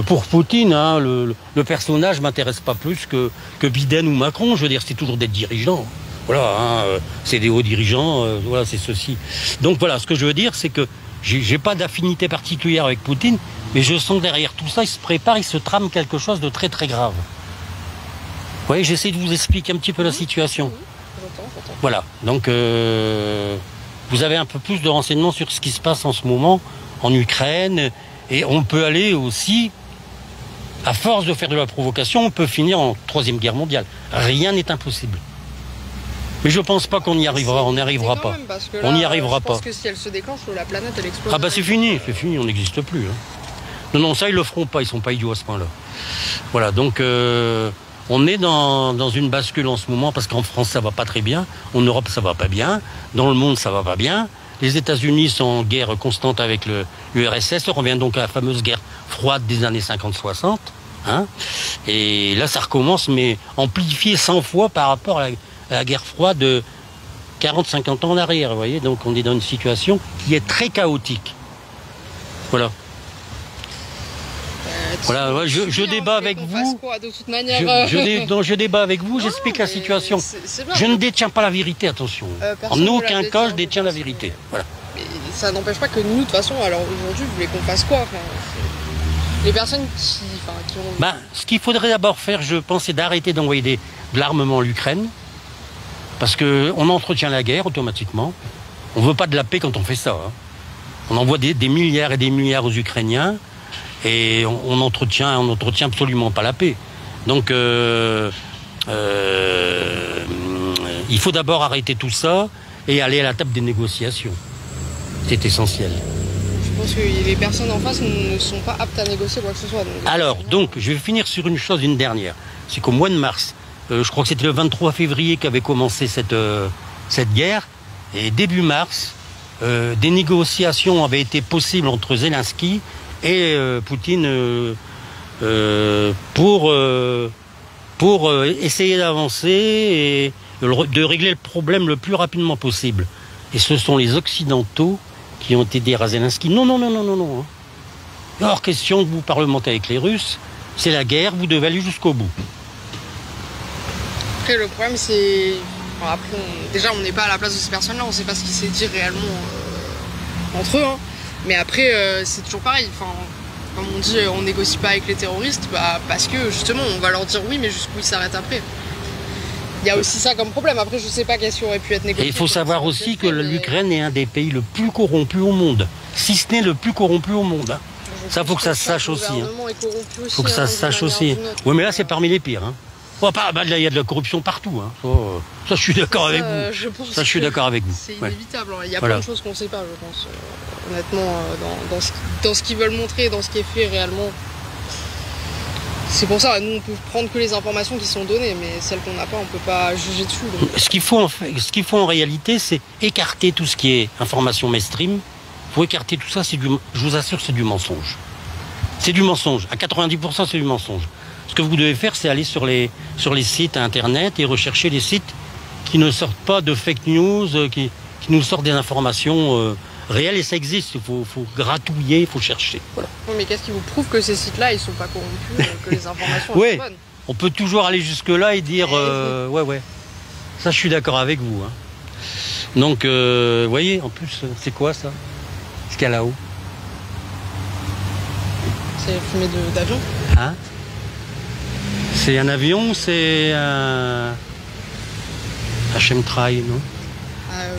pour Poutine. Hein. Le personnage m'intéresse pas plus que Biden ou Macron. Je veux dire, c'est toujours des dirigeants. Voilà, hein, c'est des hauts dirigeants. Voilà, c'est ceci. Donc voilà, ce que je veux dire, c'est que j'ai pas d'affinité particulière avec Poutine, mais je sens derrière tout ça, il se prépare, il se trame quelque chose de très très grave. Vous voyez, j'essaie de vous expliquer un petit peu la situation. Voilà, donc vous avez un peu plus de renseignements sur ce qui se passe en ce moment en Ukraine. Et on peut aller aussi, à force de faire de la provocation, on peut finir en 3e guerre mondiale. Rien n'est impossible. Mais je pense pas qu'on y arrivera, on n'y arrivera pas. On n'y arrivera pas. Je pense que si elle se déclenche, la planète, elle explose. Ah bah c'est fini, on n'existe plus. Hein. Non, non, ça ils le feront pas, ils sont pas idiots à ce point-là. Voilà, donc on est dans une bascule en ce moment, parce qu'en France ça va pas très bien, en Europe ça va pas bien, dans le monde ça va pas bien. Les États-Unis sont en guerre constante avec l'URSS, on revient donc à la fameuse guerre froide des années 50-60. Hein. Et là ça recommence, mais amplifié 100 fois par rapport à la guerre froide de 40-50 ans en arrière, vous voyez. Donc on est dans une situation qui est très chaotique. Voilà. Voilà, je débat avec vous. De toute manière, je débat avec vous, j'explique la situation. Je ne détiens pas la vérité, attention. En aucun cas, je détiens la vérité. Voilà. Mais ça n'empêche pas que nous, de toute façon, alors aujourd'hui, vous voulez qu'on fasse quoi? Les personnes qui ont... Ce qu'il faudrait d'abord faire, je pense, c'est d'arrêter d'envoyer de l'armement à l'Ukraine. Parce qu'on entretient la guerre automatiquement. On ne veut pas de la paix quand on fait ça. Hein. On envoie des milliards et des milliards aux Ukrainiens. Et on entretient absolument pas la paix. Donc, il faut d'abord arrêter tout ça et aller à la table des négociations. C'est essentiel. Je pense que les personnes en face ne sont pas aptes à négocier quoi que ce soit. Donc, je vais finir sur une dernière. C'est qu'au mois de mars, je crois que c'était le 23 février qu'avait commencé cette guerre. Et début mars, des négociations avaient été possibles entre Zelensky et Poutine pour essayer d'avancer et de régler le problème le plus rapidement possible. Et ce sont les Occidentaux qui ont aidé Zelensky. Non. Hein. Hors question de vous parlementer avec les Russes. C'est la guerre, vous devez aller jusqu'au bout. Après, le problème, c'est... déjà, on n'est pas à la place de ces personnes-là, on ne sait pas ce qui s'est dit réellement entre eux. Hein. Mais après, c'est toujours pareil. Enfin, comme on dit, on négocie pas avec les terroristes, parce que justement, on va leur dire oui, mais jusqu'où ils s'arrêtent après. Il y a aussi ça comme problème. Après, je sais pas qu'est-ce qui aurait pu être négocié. Et il faut savoir aussi que l'Ukraine est un des pays le plus corrompu au monde, si ce n'est le plus corrompu au monde. Hein. Ça, faut que ça se sache aussi. Il faut que ça se sache aussi. Oui, mais là, c'est parmi les pires. Hein. Là, il y a de la corruption partout. Hein. Ça, je suis d'accord avec vous. Ça, je suis d'accord avec vous. C'est inévitable. Il y a plein de choses qu'on ne sait pas, je pense. Honnêtement, dans ce qu'ils veulent montrer, dans ce qui est fait réellement. C'est pour ça, nous, on peut prendre que les informations qui sont données, mais celles qu'on n'a pas, on ne peut pas juger dessus. Donc. Ce qu'il faut en réalité, c'est écarter tout ce qui est information mainstream. Il faut écarter tout ça. Je vous assure, c'est du mensonge. C'est du mensonge. À 90%, c'est du mensonge. Ce que vous devez faire, c'est aller sur les sites internet et rechercher les sites qui ne sortent pas de fake news, qui nous sortent des informations réelles, et ça existe. Il faut gratouiller, il faut chercher. Voilà. Mais qu'est-ce qui vous prouve que ces sites-là, ils sont pas corrompus, que les informations sont bonnes? On peut toujours aller jusque-là et dire ouais. Ça, je suis d'accord avec vous. Hein. Donc, vous voyez, en plus, c'est quoi ça? Ce qu'il y a là-haut? C'est la fumée d'avion. Hein? C'est un avion, c'est un chemtrail, non?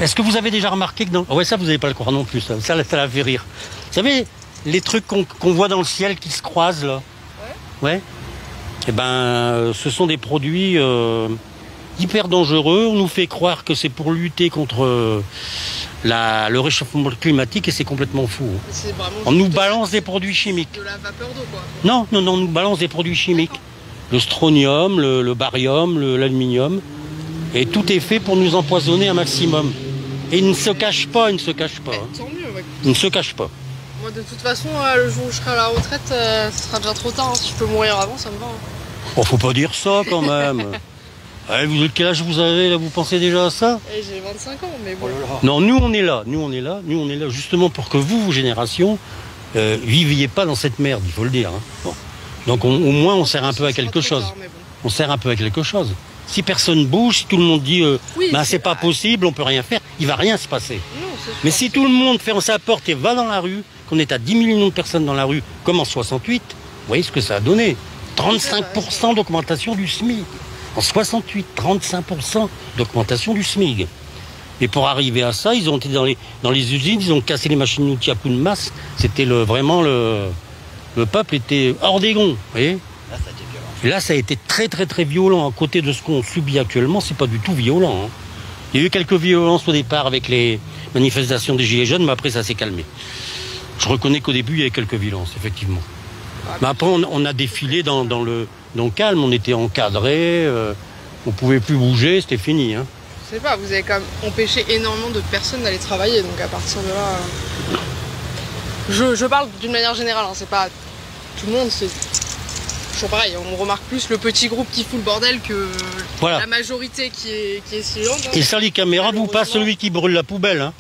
Est-ce que vous avez déjà remarqué que dans... Oh ouais, ça, vous n'allez pas le croire non plus, ça l'a fait rire. Vous savez, les trucs qu'on voit dans le ciel qui se croisent, là? Ouais. Eh ben, ce sont des produits hyper dangereux. On nous fait croire que c'est pour lutter contre le réchauffement climatique, et c'est complètement fou. On nous balance des produits chimiques. De la vapeur d'eau, quoi. Non, on nous balance des produits chimiques. Le strontium, le barium, l'aluminium. Et tout est fait pour nous empoisonner un maximum. Et il ne se cache pas, Tant mieux, ouais. Il ne se cache pas. Moi, de toute façon, le jour où je serai à la retraite, ce sera déjà trop tard. Hein. Si je peux mourir avant, ça me va. Hein. Oh, faut pas dire ça, quand même. Quel âge vous avez, là? Vous pensez déjà à ça? J'ai 25 ans, mais bon. Non, nous, on est là, justement pour que vous, générations, viviez pas dans cette merde, il faut le dire. Hein. Bon. Donc, au moins, on sert un peu à quelque chose. On sert un peu à quelque chose. Si personne bouge, si tout le monde dit c'est pas possible, on peut rien faire, il va rien se passer. Non, mais si tout le monde ferme sa porte et va dans la rue, qu'on est à 10 millions de personnes dans la rue, comme en 68, vous voyez ce que ça a donné. 35% d'augmentation du SMIC. En 68, 35% d'augmentation du SMIC. Et pour arriver à ça, ils ont été dans les usines, ils ont cassé les machines-outils à coups de masse. C'était vraiment le peuple était hors des gonds, vous voyez. Là, ça a été violent. Et là, ça a été très très très violent. À côté de ce qu'on subit actuellement, c'est pas du tout violent. Hein. Il y a eu quelques violences au départ avec les manifestations des Gilets jaunes, mais après ça s'est calmé. Je reconnais qu'au début, il y avait quelques violences, effectivement. Mais après, on a défilé dans le calme, on était encadrés, on pouvait plus bouger, c'était fini. Hein. Je sais pas, vous avez quand même empêché énormément de personnes d'aller travailler, donc à partir de là... Je parle d'une manière générale, hein, c'est pas tout le monde, c'est toujours pareil, on remarque plus le petit groupe qui fout le bordel que la majorité qui est silente. Hein. Et ça, les caméras vous passent celui qui brûle la poubelle. Hein.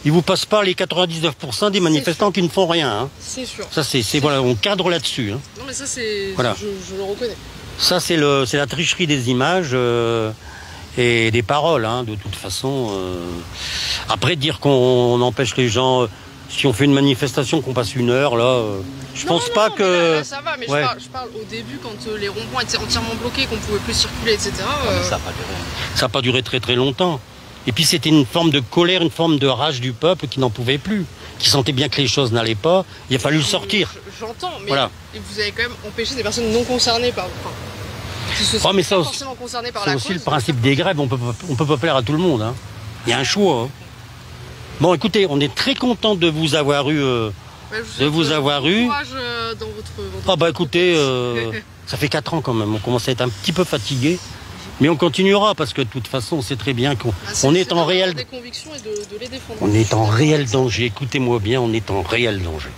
Ils vous passent pas les 99% des manifestants qui ne font rien. Hein. C'est sûr. Ça, voilà, on cadre là-dessus. Hein. Non mais ça, c'est... Voilà. Je le reconnais. Ça, c'est la tricherie des images et des paroles, hein, de toute façon. Après, dire qu'on empêche les gens... si on fait une manifestation, qu'on passe 1 heure, là, je pense pas que... Là, ça va, mais je parle au début, quand les ronds-points étaient entièrement bloqués, qu'on pouvait plus circuler, etc. Ça n'a pas duré. Ça n'a pas duré très très longtemps. Et puis c'était une forme de colère, une forme de rage du peuple qui n'en pouvait plus, qui sentait bien que les choses n'allaient pas. Il a fallu le sortir. J'entends, mais voilà. Vous avez quand même empêché des personnes non concernées par... qui se sont mais ça pas aussi, forcément concernées par c'est la aussi cause. le principe des grèves, on peut pas plaire à tout le monde. Hein. Il y a un choix. Hein. Bon, écoutez, on est très content de vous avoir eu. Courage dans votre Ah bah écoutez, ça fait 4 ans quand même. On commence à être un petit peu fatigué, mais on continuera parce que de toute façon, on sait très bien qu'on est en réel. Des convictions et de les défendre. On est en réel danger. Écoutez-moi bien, on est en réel danger.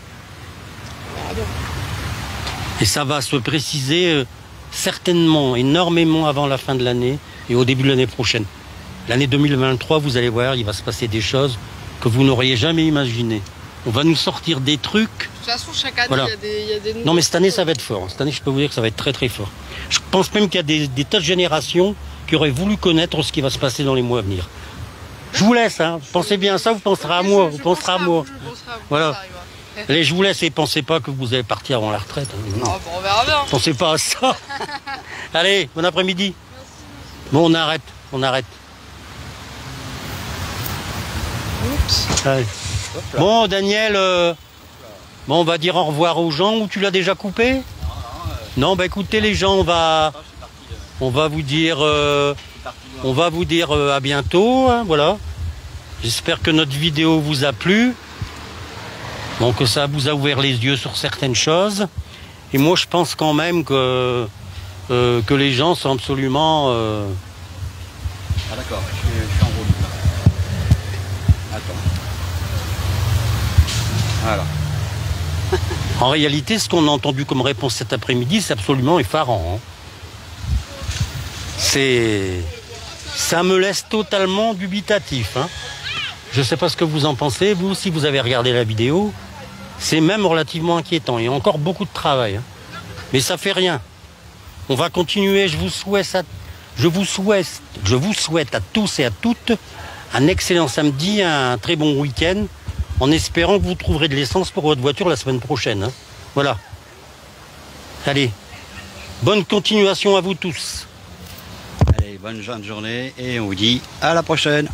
Et ça va se préciser certainement, énormément avant la fin de l'année et au début de l'année prochaine. L'année 2023, vous allez voir, il va se passer des choses que vous n'auriez jamais imaginé. On va nous sortir des trucs. De toute façon, chaque année, voilà. il y a des non, mais cette année, ça va être fort. Cette année, je peux vous dire que ça va être très très fort. Je pense même qu'il y a des tas de générations qui auraient voulu connaître ce qui va se passer dans les mois à venir. Je vous laisse, hein. Pensez bien à ça, vous penserez à moi. Vous penserez à moi. Voilà. Allez, je vous laisse et pensez pas que vous allez partir avant la retraite. Hein. Non. Oh, bon, on verra bien. Pensez pas à ça. Allez, bon après-midi. Bon, on arrête. Allez. Bon, Daniel, bon, on va dire au revoir aux gens, ou tu l'as déjà coupé? Non, bah écoutez les gens, on va vous dire à bientôt, hein, voilà. J'espère que notre vidéo vous a plu, bon, que ça vous a ouvert les yeux sur certaines choses. Et moi, je pense quand même que les gens sont absolument... Ah d'accord, je suis en route là. Attends. Voilà. En réalité, ce qu'on a entendu comme réponse cet après-midi, c'est absolument effarant. Hein. Ça me laisse totalement dubitatif. Hein. Je ne sais pas ce que vous en pensez, vous, si vous avez regardé la vidéo. C'est même relativement inquiétant. Il y a encore beaucoup de travail. Hein. Mais ça fait rien. On va continuer. Je vous souhaite à tous et à toutes un excellent samedi, un très bon week-end, en espérant que vous trouverez de l'essence pour votre voiture la semaine prochaine. Hein. Voilà. Allez, bonne continuation à vous tous. Allez, bonne journée et on vous dit à la prochaine.